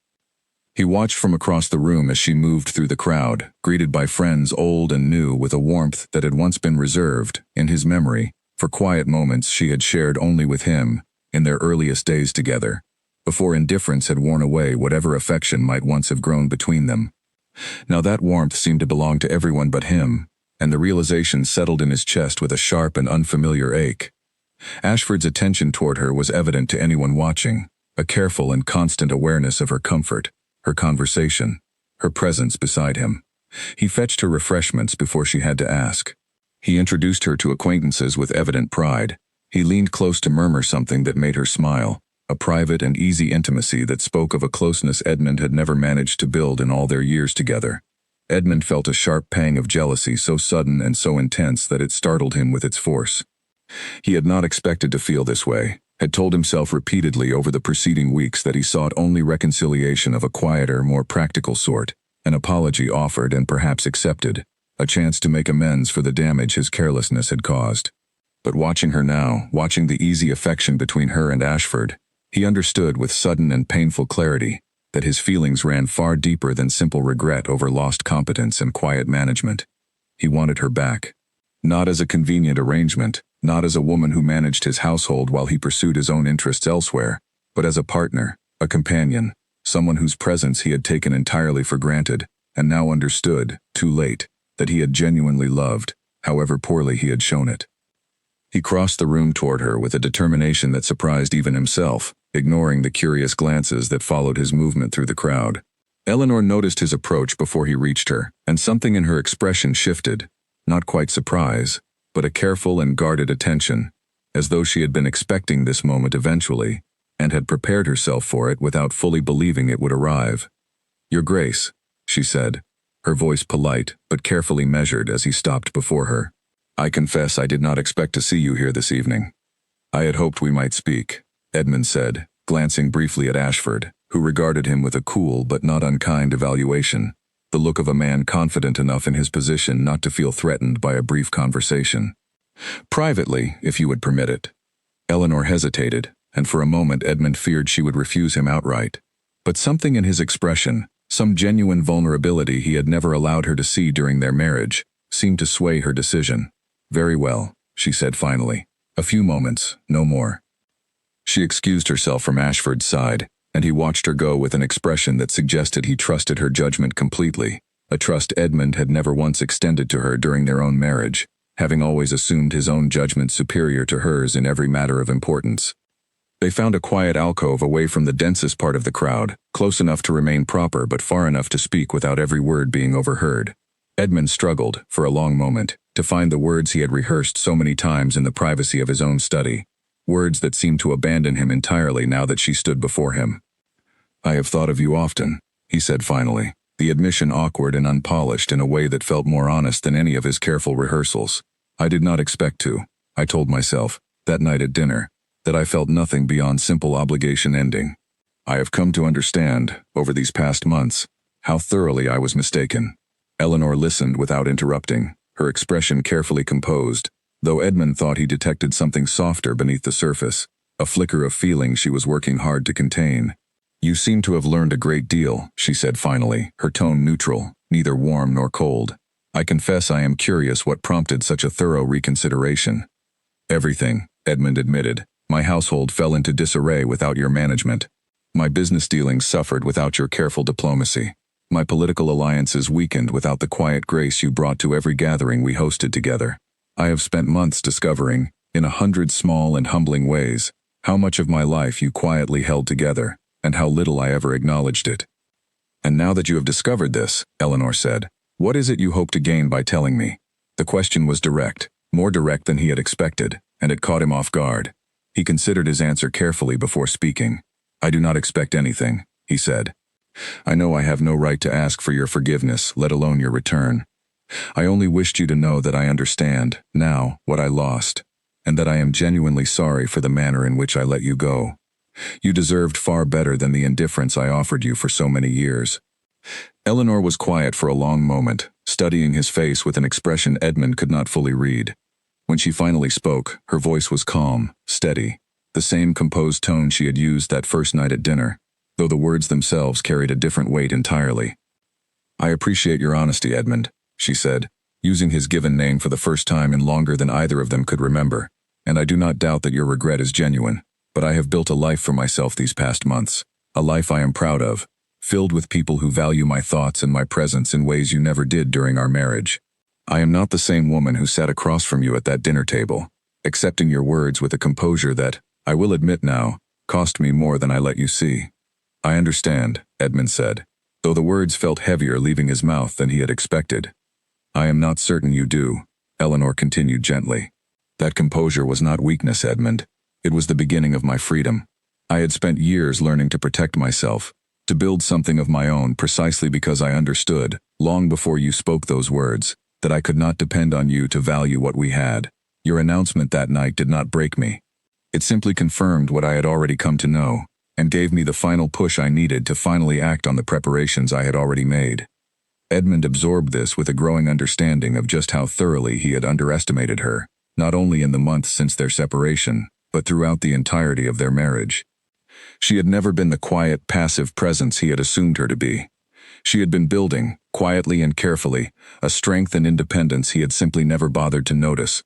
Speaker 1: He watched from across the room as she moved through the crowd, greeted by friends old and new with a warmth that had once been reserved, in his memory, for quiet moments she had shared only with him, in their earliest days together, before indifference had worn away whatever affection might once have grown between them. Now that warmth seemed to belong to everyone but him, and the realization settled in his chest with a sharp and unfamiliar ache. Ashford's attention toward her was evident to anyone watching, a careful and constant awareness of her comfort, her conversation, her presence beside him. He fetched her refreshments before she had to ask. He introduced her to acquaintances with evident pride. He leaned close to murmur something that made her smile, a private and easy intimacy that spoke of a closeness Edmund had never managed to build in all their years together. Edmund felt a sharp pang of jealousy so sudden and so intense that it startled him with its force. He had not expected to feel this way, had told himself repeatedly over the preceding weeks that he sought only reconciliation of a quieter, more practical sort, an apology offered and perhaps accepted, a chance to make amends for the damage his carelessness had caused. But watching her now, watching the easy affection between her and Ashford, he understood with sudden and painful clarity that his feelings ran far deeper than simple regret over lost competence and quiet management. He wanted her back. Not as a convenient arrangement, not as a woman who managed his household while he pursued his own interests elsewhere, but as a partner, a companion, someone whose presence he had taken entirely for granted, and now understood, too late, that he had genuinely loved, however poorly he had shown it. He crossed the room toward her with a determination that surprised even himself, ignoring the curious glances that followed his movement through the crowd. Eleanor noticed his approach before he reached her, and something in her expression shifted, not quite surprise, but a careful and guarded attention, as though she had been expecting this moment eventually, and had prepared herself for it without fully believing it would arrive. "Your Grace," she said, her voice polite but carefully measured as he stopped before her. "I confess I did not expect to see you here this evening. I had hoped we might speak," Edmund said, glancing briefly at Ashford, who regarded him with a cool but not unkind evaluation, the look of a man confident enough in his position not to feel threatened by a brief conversation. "Privately, if you would permit it." Eleanor hesitated, and for a moment Edmund feared she would refuse him outright. But something in his expression, some genuine vulnerability he had never allowed her to see during their marriage, seemed to sway her decision. "Very well," she said finally. "A few moments, no more." She excused herself from Ashford's side, and he watched her go with an expression that suggested he trusted her judgment completely, a trust Edmund had never once extended to her during their own marriage, having always assumed his own judgment superior to hers in every matter of importance. They found a quiet alcove away from the densest part of the crowd, close enough to remain proper but far enough to speak without every word being overheard. Edmund struggled, for a long moment, to find the words he had rehearsed so many times in the privacy of his own study, words that seemed to abandon him entirely now that she stood before him. "I have thought of you often," he said finally, the admission awkward and unpolished in a way that felt more honest than any of his careful rehearsals. "I did not expect to. I told myself, that night at dinner, that I felt nothing beyond simple obligation ending. I have come to understand, over these past months, how thoroughly I was mistaken." Eleanor listened without interrupting, her expression carefully composed, though Edmund thought he detected something softer beneath the surface, a flicker of feeling she was working hard to contain. "You seem to have learned a great deal," she said finally, her tone neutral, neither warm nor cold. "I confess I am curious what prompted such a thorough reconsideration." "Everything," Edmund admitted. "My household fell into disarray without your management. My business dealings suffered without your careful diplomacy. My political alliances weakened without the quiet grace you brought to every gathering we hosted together. I have spent months discovering, in 100 small and humbling ways, how much of my life you quietly held together, and how little I ever acknowledged it. And now that you have discovered this," Eleanor said, "what is it you hope to gain by telling me?" The question was direct, more direct than he had expected, and it caught him off guard. He considered his answer carefully before speaking. "I do not expect anything," he said. "I know I have no right to ask for your forgiveness, let alone your return. I only wished you to know that I understand, now, what I lost, and that I am genuinely sorry for the manner in which I let you go. You deserved far better than the indifference I offered you for so many years." Eleanor was quiet for a long moment, studying his face with an expression Edmund could not fully read. When she finally spoke, her voice was calm, steady, the same composed tone she had used that first night at dinner, though the words themselves carried a different weight entirely. "I appreciate your honesty, Edmund," she said, using his given name for the first time in longer than either of them could remember, "and I do not doubt that your regret is genuine, but I have built a life for myself these past months, a life I am proud of, filled with people who value my thoughts and my presence in ways you never did during our marriage. I am not the same woman who sat across from you at that dinner table, accepting your words with a composure that, I will admit now, cost me more than I let you see." "I understand," Edmund said, though the words felt heavier leaving his mouth than he had expected. "I am not certain you do," Eleanor continued gently. "That composure was not weakness, Edmund. It was the beginning of my freedom. I had spent years learning to protect myself, to build something of my own precisely because I understood, long before you spoke those words, that I could not depend on you to value what we had. Your announcement that night did not break me. It simply confirmed what I had already come to know, and gave me the final push I needed to finally act on the preparations I had already made." Edmund absorbed this with a growing understanding of just how thoroughly he had underestimated her, not only in the months since their separation, but throughout the entirety of their marriage. She had never been the quiet, passive presence he had assumed her to be. She had been building, quietly and carefully, a strength and independence he had simply never bothered to notice,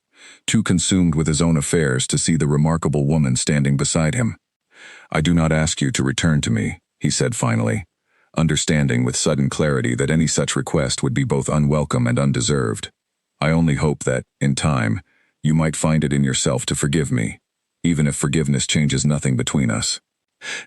Speaker 1: too consumed with his own affairs to see the remarkable woman standing beside him. "I do not ask you to return to me," he said finally, understanding with sudden clarity that any such request would be both unwelcome and undeserved. "I only hope that, in time, you might find it in yourself to forgive me, even if forgiveness changes nothing between us."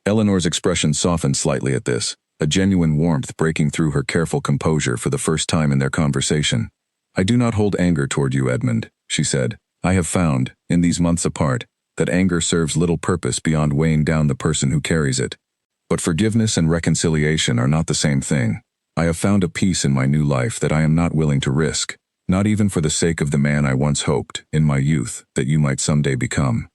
Speaker 1: Eleanor's expression softened slightly at this, a genuine warmth breaking through her careful composure for the first time in their conversation. "I do not hold anger toward you, Edmund," she said. "I have found, in these months apart, that anger serves little purpose beyond weighing down the person who carries it. But forgiveness and reconciliation are not the same thing. I have found a peace in my new life that I am not willing to risk, not even for the sake of the man I once hoped, in my youth, that you might someday become."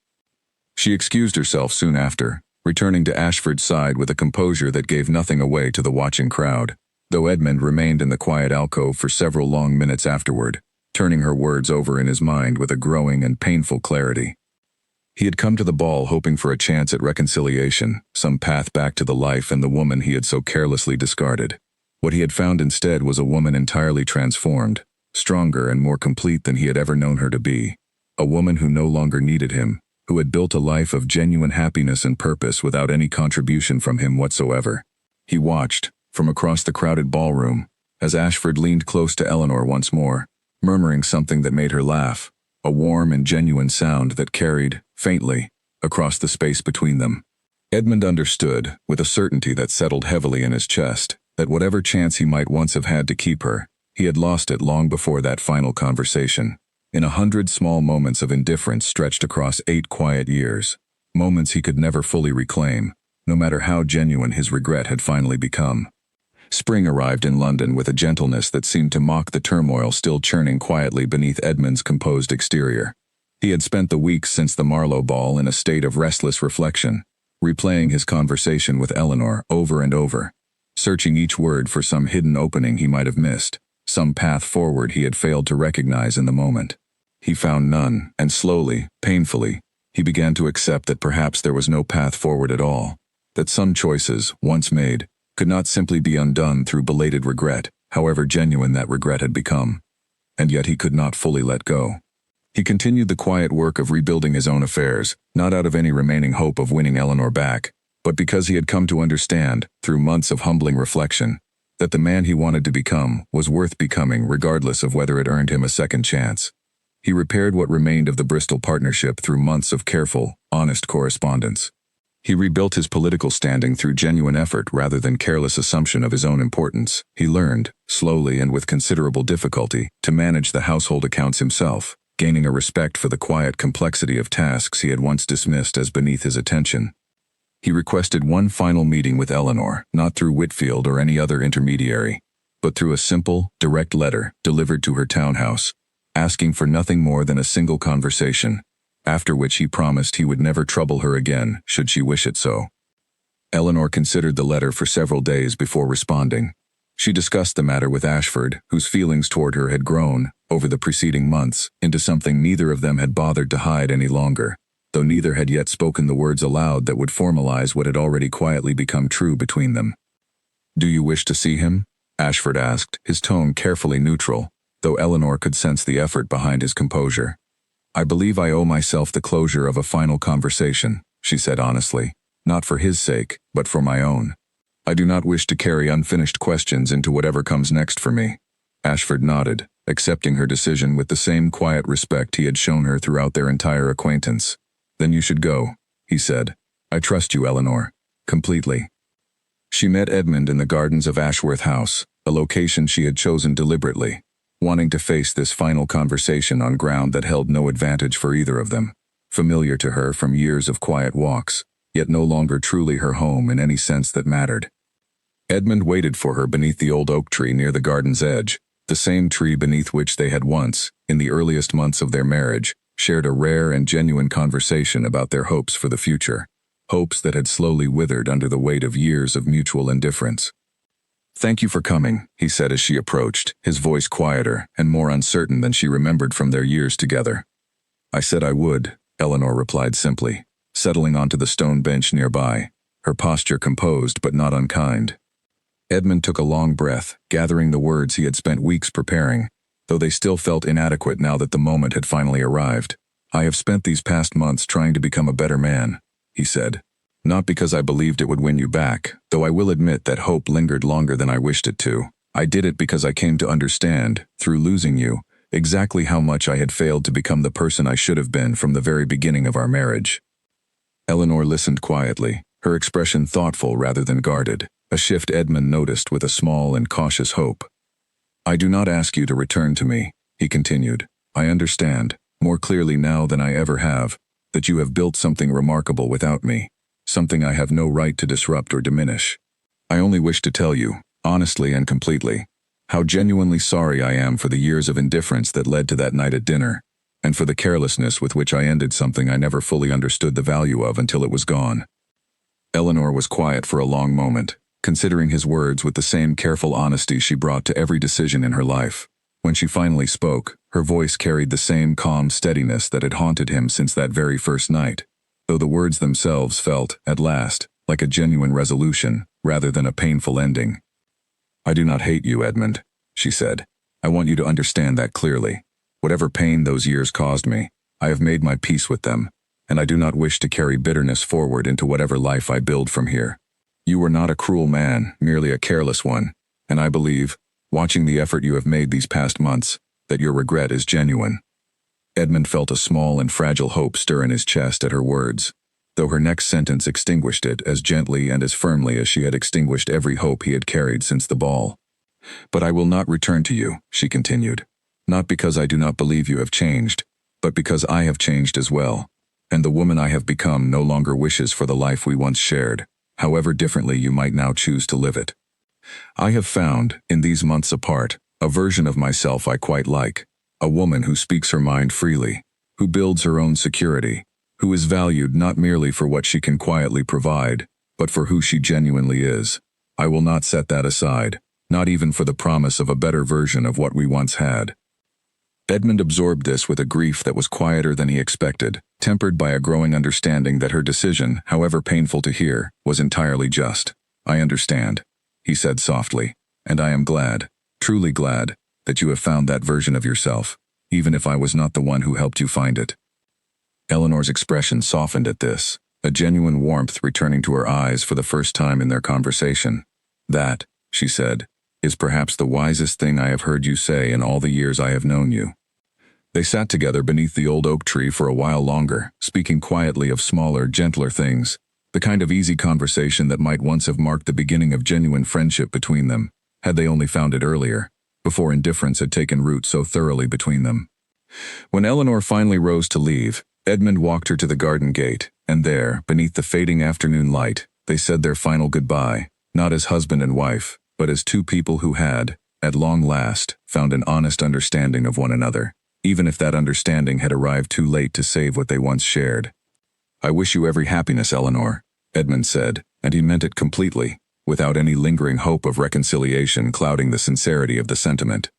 Speaker 1: She excused herself soon after, returning to Ashford's side with a composure that gave nothing away to the watching crowd, though Edmund remained in the quiet alcove for several long minutes afterward, turning her words over in his mind with a growing and painful clarity. He had come to the ball hoping for a chance at reconciliation, some path back to the life and the woman he had so carelessly discarded. What he had found instead was a woman entirely transformed, stronger and more complete than he had ever known her to be, a woman who no longer needed him, who had built a life of genuine happiness and purpose without any contribution from him whatsoever. He watched, from across the crowded ballroom, as Ashford leaned close to Eleanor once more, murmuring something that made her laugh, a warm and genuine sound that carried, faintly, across the space between them. Edmund understood, with a certainty that settled heavily in his chest, that whatever chance he might once have had to keep her, he had lost it long before that final conversation. In 100 small moments of indifference stretched across 8 quiet years, moments he could never fully reclaim, no matter how genuine his regret had finally become. Spring arrived in London with a gentleness that seemed to mock the turmoil still churning quietly beneath Edmund's composed exterior. He had spent the weeks since the Marlowe ball in a state of restless reflection, replaying his conversation with Eleanor over and over, searching each word for some hidden opening he might have missed, some path forward he had failed to recognize in the moment. He found none, and slowly, painfully, he began to accept that perhaps there was no path forward at all, that some choices, once made, could not simply be undone through belated regret, however genuine that regret had become. And yet he could not fully let go. He continued the quiet work of rebuilding his own affairs, not out of any remaining hope of winning Eleanor back, but because he had come to understand, through months of humbling reflection, that the man he wanted to become was worth becoming regardless of whether it earned him a second chance. He repaired what remained of the Bristol partnership through months of careful, honest correspondence. He rebuilt his political standing through genuine effort rather than careless assumption of his own importance. He learned, slowly and with considerable difficulty, to manage the household accounts himself, gaining a respect for the quiet complexity of tasks he had once dismissed as beneath his attention. He requested one final meeting with Eleanor, not through Whitfield or any other intermediary, but through a simple, direct letter delivered to her townhouse, asking for nothing more than a single conversation, after which he promised he would never trouble her again, should she wish it so. Eleanor considered the letter for several days before responding. She discussed the matter with Ashford, whose feelings toward her had grown, over the preceding months, into something neither of them had bothered to hide any longer, though neither had yet spoken the words aloud that would formalize what had already quietly become true between them. "Do you wish to see him?" Ashford asked, his tone carefully neutral, though Eleanor could sense the effort behind his composure. "I believe I owe myself the closure of a final conversation," she said honestly, "not for his sake, but for my own. I do not wish to carry unfinished questions into whatever comes next for me." Ashford nodded, accepting her decision with the same quiet respect he had shown her throughout their entire acquaintance. "Then you should go," he said. "I trust you, Eleanor. Completely." She met Edmund in the gardens of Ashworth House, a location she had chosen deliberately, wanting to face this final conversation on ground that held no advantage for either of them, familiar to her from years of quiet walks, yet no longer truly her home in any sense that mattered. Edmund waited for her beneath the old oak tree near the garden's edge, the same tree beneath which they had once, in the earliest months of their marriage, shared a rare and genuine conversation about their hopes for the future, hopes that had slowly withered under the weight of years of mutual indifference. "Thank you for coming," he said as she approached, his voice quieter and more uncertain than she remembered from their years together. "I said I would," Eleanor replied simply, settling onto the stone bench nearby, her posture composed but not unkind. Edmund took a long breath, gathering the words he had spent weeks preparing, though they still felt inadequate now that the moment had finally arrived. "I have spent these past months trying to become a better man," he said. "Not because I believed it would win you back, though I will admit that hope lingered longer than I wished it to. I did it because I came to understand, through losing you, exactly how much I had failed to become the person I should have been from the very beginning of our marriage." Eleanor listened quietly, her expression thoughtful rather than guarded, a shift Edmund noticed with a small and cautious hope. "I do not ask you to return to me," he continued. "I understand, more clearly now than I ever have, that you have built something remarkable without me, something I have no right to disrupt or diminish. I only wish to tell you, honestly and completely, how genuinely sorry I am for the years of indifference that led to that night at dinner, and for the carelessness with which I ended something I never fully understood the value of until it was gone." Eleanor was quiet for a long moment, considering his words with the same careful honesty she brought to every decision in her life. When she finally spoke, her voice carried the same calm steadiness that had haunted him since that very first night, though the words themselves felt, at last, like a genuine resolution, rather than a painful ending. "I do not hate you, Edmund," she said. "I want you to understand that clearly. Whatever pain those years caused me, I have made my peace with them, and I do not wish to carry bitterness forward into whatever life I build from here. You were not a cruel man, merely a careless one, and I believe, watching the effort you have made these past months, that your regret is genuine." Edmund felt a small and fragile hope stir in his chest at her words, though her next sentence extinguished it as gently and as firmly as she had extinguished every hope he had carried since the ball. "But I will not return to you," she continued, "not because I do not believe you have changed, but because I have changed as well, and the woman I have become no longer wishes for the life we once shared, however differently you might now choose to live it. I have found, in these months apart, a version of myself I quite like, a woman who speaks her mind freely, who builds her own security, who is valued not merely for what she can quietly provide, but for who she genuinely is. I will not set that aside, not even for the promise of a better version of what we once had." Edmund absorbed this with a grief that was quieter than he expected, tempered by a growing understanding that her decision, however painful to hear, was entirely just. "I understand," he said softly, "and I am glad, truly glad, that you have found that version of yourself, even if I was not the one who helped you find it." Eleanor's expression softened at this, a genuine warmth returning to her eyes for the first time in their conversation. "That," she said, "is perhaps the wisest thing I have heard you say in all the years I have known you." They sat together beneath the old oak tree for a while longer, speaking quietly of smaller, gentler things, the kind of easy conversation that might once have marked the beginning of genuine friendship between them, had they only found it earlier, before indifference had taken root so thoroughly between them. When Eleanor finally rose to leave, Edmund walked her to the garden gate, and there, beneath the fading afternoon light, they said their final goodbye, not as husband and wife, but as two people who had, at long last, found an honest understanding of one another, even if that understanding had arrived too late to save what they once shared. "I wish you every happiness, Eleanor," Edmund said, and he meant it completely, without any lingering hope of reconciliation clouding the sincerity of the sentiment.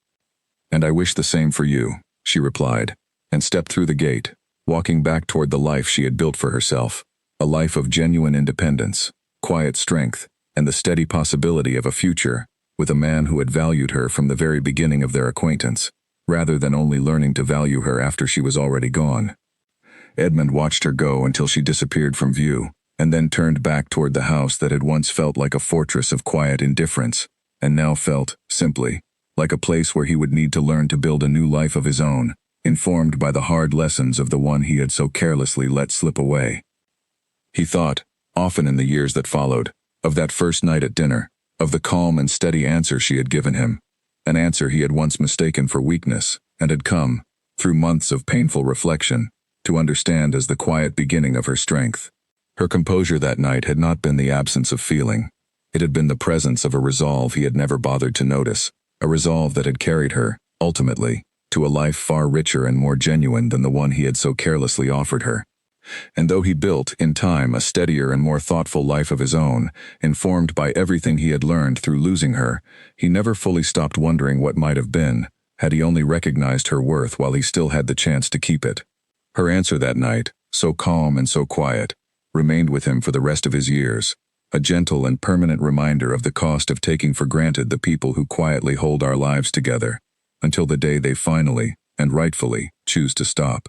Speaker 1: "And I wish the same for you," she replied, and stepped through the gate, walking back toward the life she had built for herself, a life of genuine independence, quiet strength, and the steady possibility of a future, with a man who had valued her from the very beginning of their acquaintance, rather than only learning to value her after she was already gone. Edmund watched her go until she disappeared from view, and then turned back toward the house that had once felt like a fortress of quiet indifference, and now felt, simply, like a place where he would need to learn to build a new life of his own, informed by the hard lessons of the one he had so carelessly let slip away. He thought, often in the years that followed, of that first night at dinner, of the calm and steady answer she had given him, an answer he had once mistaken for weakness, and had come, through months of painful reflection, to understand as the quiet beginning of her strength. Her composure that night had not been the absence of feeling. It had been the presence of a resolve he had never bothered to notice, a resolve that had carried her, ultimately, to a life far richer and more genuine than the one he had so carelessly offered her. And though he built, in time, a steadier and more thoughtful life of his own, informed by everything he had learned through losing her, he never fully stopped wondering what might have been, had he only recognized her worth while he still had the chance to keep it. Her answer that night, so calm and so quiet, remained with him for the rest of his years, a gentle and permanent reminder of the cost of taking for granted the people who quietly hold our lives together, until the day they finally, and rightfully, choose to stop.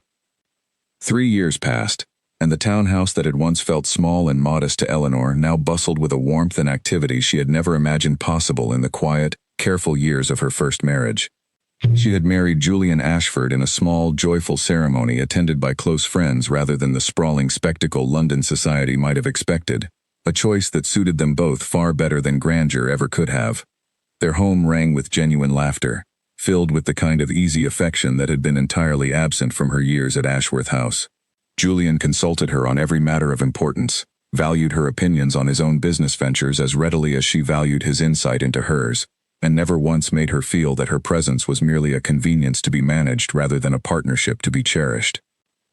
Speaker 1: 3 years passed, and the townhouse that had once felt small and modest to Eleanor now bustled with a warmth and activity she had never imagined possible in the quiet, careful years of her first marriage. She had married Julian Ashford in a small, joyful ceremony attended by close friends rather than the sprawling spectacle London society might have expected, a choice that suited them both far better than grandeur ever could have. Their home rang with genuine laughter, filled with the kind of easy affection that had been entirely absent from her years at Ashworth House. Julian consulted her on every matter of importance, valued her opinions on his own business ventures as readily as she valued his insight into hers, and never once made her feel that her presence was merely a convenience to be managed rather than a partnership to be cherished.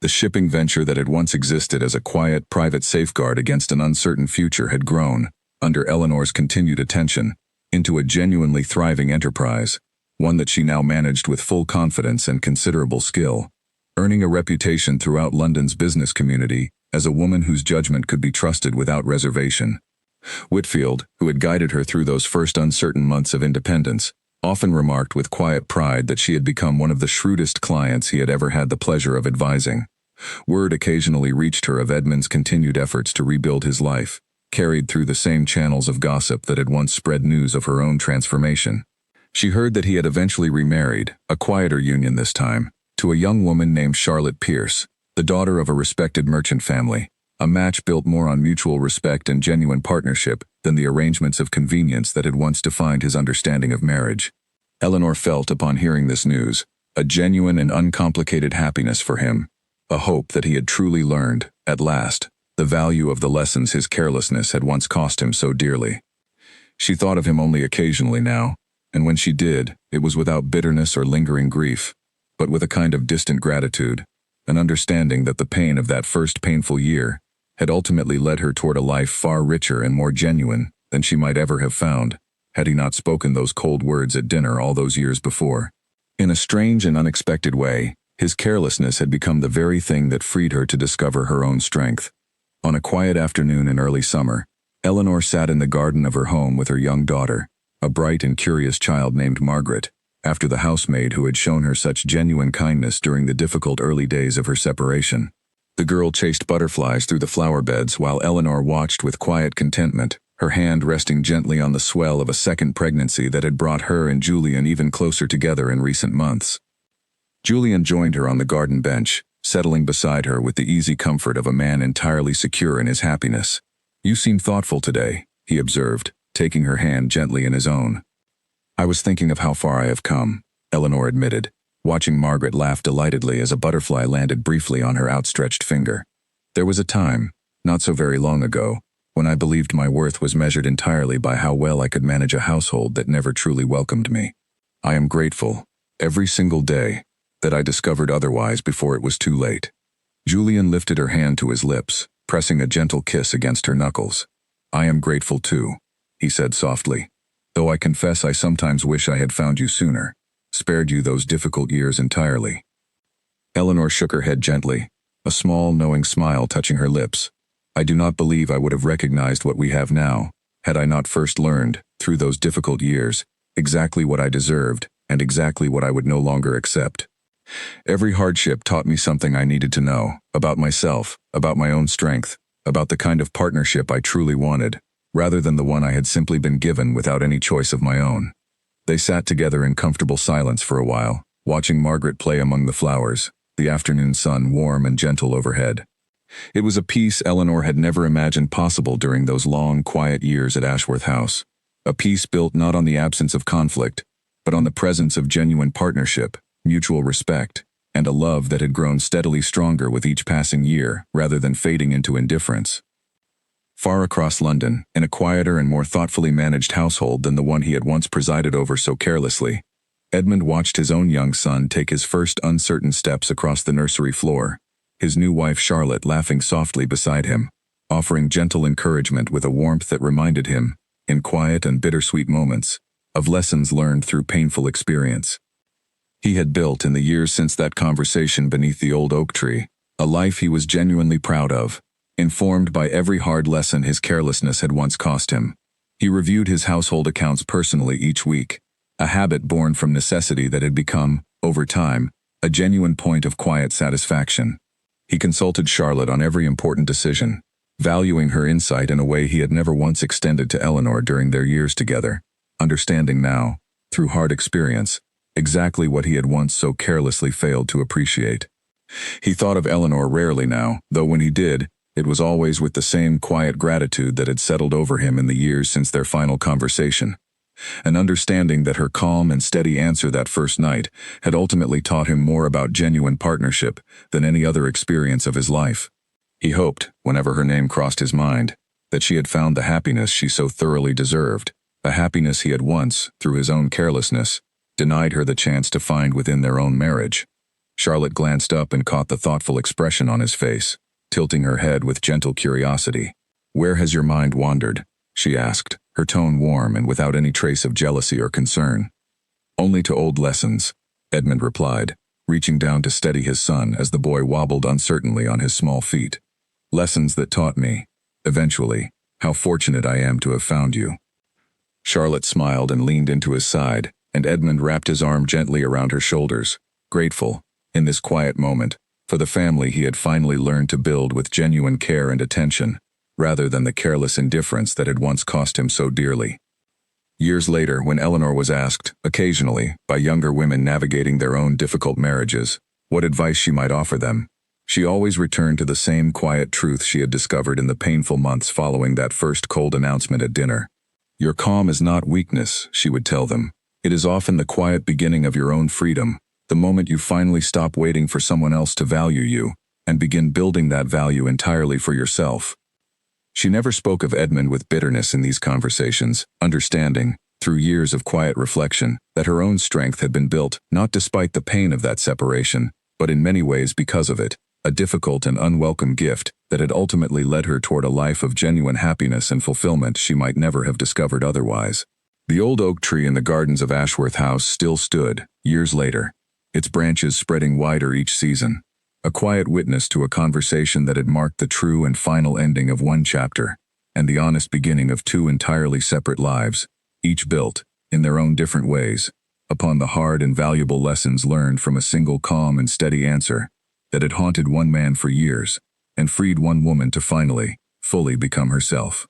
Speaker 1: The shipping venture that had once existed as a quiet, private safeguard against an uncertain future had grown, under Eleanor's continued attention, into a genuinely thriving enterprise, one that she now managed with full confidence and considerable skill, earning a reputation throughout London's business community as a woman whose judgment could be trusted without reservation. Whitfield, who had guided her through those first uncertain months of independence, often remarked with quiet pride that she had become one of the shrewdest clients he had ever had the pleasure of advising. Word occasionally reached her of Edmund's continued efforts to rebuild his life, carried through the same channels of gossip that had once spread news of her own transformation. She heard that he had eventually remarried, a quieter union this time, to a young woman named Charlotte Pierce, the daughter of a respected merchant family, a match built more on mutual respect and genuine partnership than the arrangements of convenience that had once defined his understanding of marriage. Eleanor felt, upon hearing this news, a genuine and uncomplicated happiness for him, a hope that he had truly learned, at last, the value of the lessons his carelessness had once cost him so dearly. She thought of him only occasionally now, and when she did, it was without bitterness or lingering grief, but with a kind of distant gratitude, an understanding that the pain of that first painful year had ultimately led her toward a life far richer and more genuine than she might ever have found, had he not spoken those cold words at dinner all those years before. In a strange and unexpected way, his carelessness had become the very thing that freed her to discover her own strength. On a quiet afternoon in early summer, Eleanor sat in the garden of her home with her young daughter, a bright and curious child named Margaret, after the housemaid who had shown her such genuine kindness during the difficult early days of her separation. The girl chased butterflies through the flower beds while Eleanor watched with quiet contentment, her hand resting gently on the swell of a second pregnancy that had brought her and Julian even closer together in recent months. Julian joined her on the garden bench, settling beside her with the easy comfort of a man entirely secure in his happiness. "You seem thoughtful today," he observed, taking her hand gently in his own. "I was thinking of how far I have come," Eleanor admitted, watching Margaret laugh delightedly as a butterfly landed briefly on her outstretched finger. "There was a time, not so very long ago, when I believed my worth was measured entirely by how well I could manage a household that never truly welcomed me. I am grateful, every single day, that I discovered otherwise before it was too late." Julian lifted her hand to his lips, pressing a gentle kiss against her knuckles. "I am grateful too," he said softly, "though I confess I sometimes wish I had found you sooner, spared you those difficult years entirely." Eleanor shook her head gently, a small, knowing smile touching her lips. "I do not believe I would have recognized what we have now, had I not first learned, through those difficult years, exactly what I deserved and exactly what I would no longer accept. Every hardship taught me something I needed to know, about myself, about my own strength, about the kind of partnership I truly wanted, rather than the one I had simply been given without any choice of my own." They sat together in comfortable silence for a while, watching Margaret play among the flowers, the afternoon sun warm and gentle overhead. It was a peace Eleanor had never imagined possible during those long, quiet years at Ashworth House, a peace built not on the absence of conflict, but on the presence of genuine partnership, mutual respect, and a love that had grown steadily stronger with each passing year rather than fading into indifference. Far across London, in a quieter and more thoughtfully managed household than the one he had once presided over so carelessly, Edmund watched his own young son take his first uncertain steps across the nursery floor, his new wife Charlotte laughing softly beside him, offering gentle encouragement with a warmth that reminded him, in quiet and bittersweet moments, of lessons learned through painful experience. He had built, in the years since that conversation beneath the old oak tree, a life he was genuinely proud of, informed by every hard lesson his carelessness had once cost him. He reviewed his household accounts personally each week, a habit born from necessity that had become, over time, a genuine point of quiet satisfaction. He consulted Charlotte on every important decision, valuing her insight in a way he had never once extended to Eleanor during their years together, understanding now, through hard experience, exactly what he had once so carelessly failed to appreciate. He thought of Eleanor rarely now, though when he did, It was always with the same quiet gratitude that had settled over him in the years since their final conversation. An understanding that her calm and steady answer that first night had ultimately taught him more about genuine partnership than any other experience of his life. He hoped, whenever her name crossed his mind, that she had found the happiness she so thoroughly deserved, a happiness he had once, through his own carelessness, denied her the chance to find within their own marriage. Charlotte glanced up and caught the thoughtful expression on his face, tilting her head with gentle curiosity. "Where has your mind wandered?" she asked, her tone warm and without any trace of jealousy or concern. "Only to old lessons," Edmund replied, reaching down to steady his son as the boy wobbled uncertainly on his small feet. "Lessons that taught me, eventually, how fortunate I am to have found you." Charlotte smiled and leaned into his side, and Edmund wrapped his arm gently around her shoulders, grateful, in this quiet moment, for the family he had finally learned to build with genuine care and attention, rather than the careless indifference that had once cost him so dearly. Years later, when Eleanor was asked, occasionally, by younger women navigating their own difficult marriages, what advice she might offer them, she always returned to the same quiet truth she had discovered in the painful months following that first cold announcement at dinner. "Your calm is not weakness," she would tell them. "It is often the quiet beginning of your own freedom, the moment you finally stop waiting for someone else to value you, and begin building that value entirely for yourself." She never spoke of Edmund with bitterness in these conversations, understanding, through years of quiet reflection, that her own strength had been built not despite the pain of that separation, but in many ways because of it, a difficult and unwelcome gift that had ultimately led her toward a life of genuine happiness and fulfillment she might never have discovered otherwise. The old oak tree in the gardens of Ashworth House still stood, years later, its branches spreading wider each season, a quiet witness to a conversation that had marked the true and final ending of one chapter, and the honest beginning of two entirely separate lives, each built, in their own different ways, upon the hard and valuable lessons learned from a single calm and steady answer that had haunted one man for years, and freed one woman to finally, fully become herself.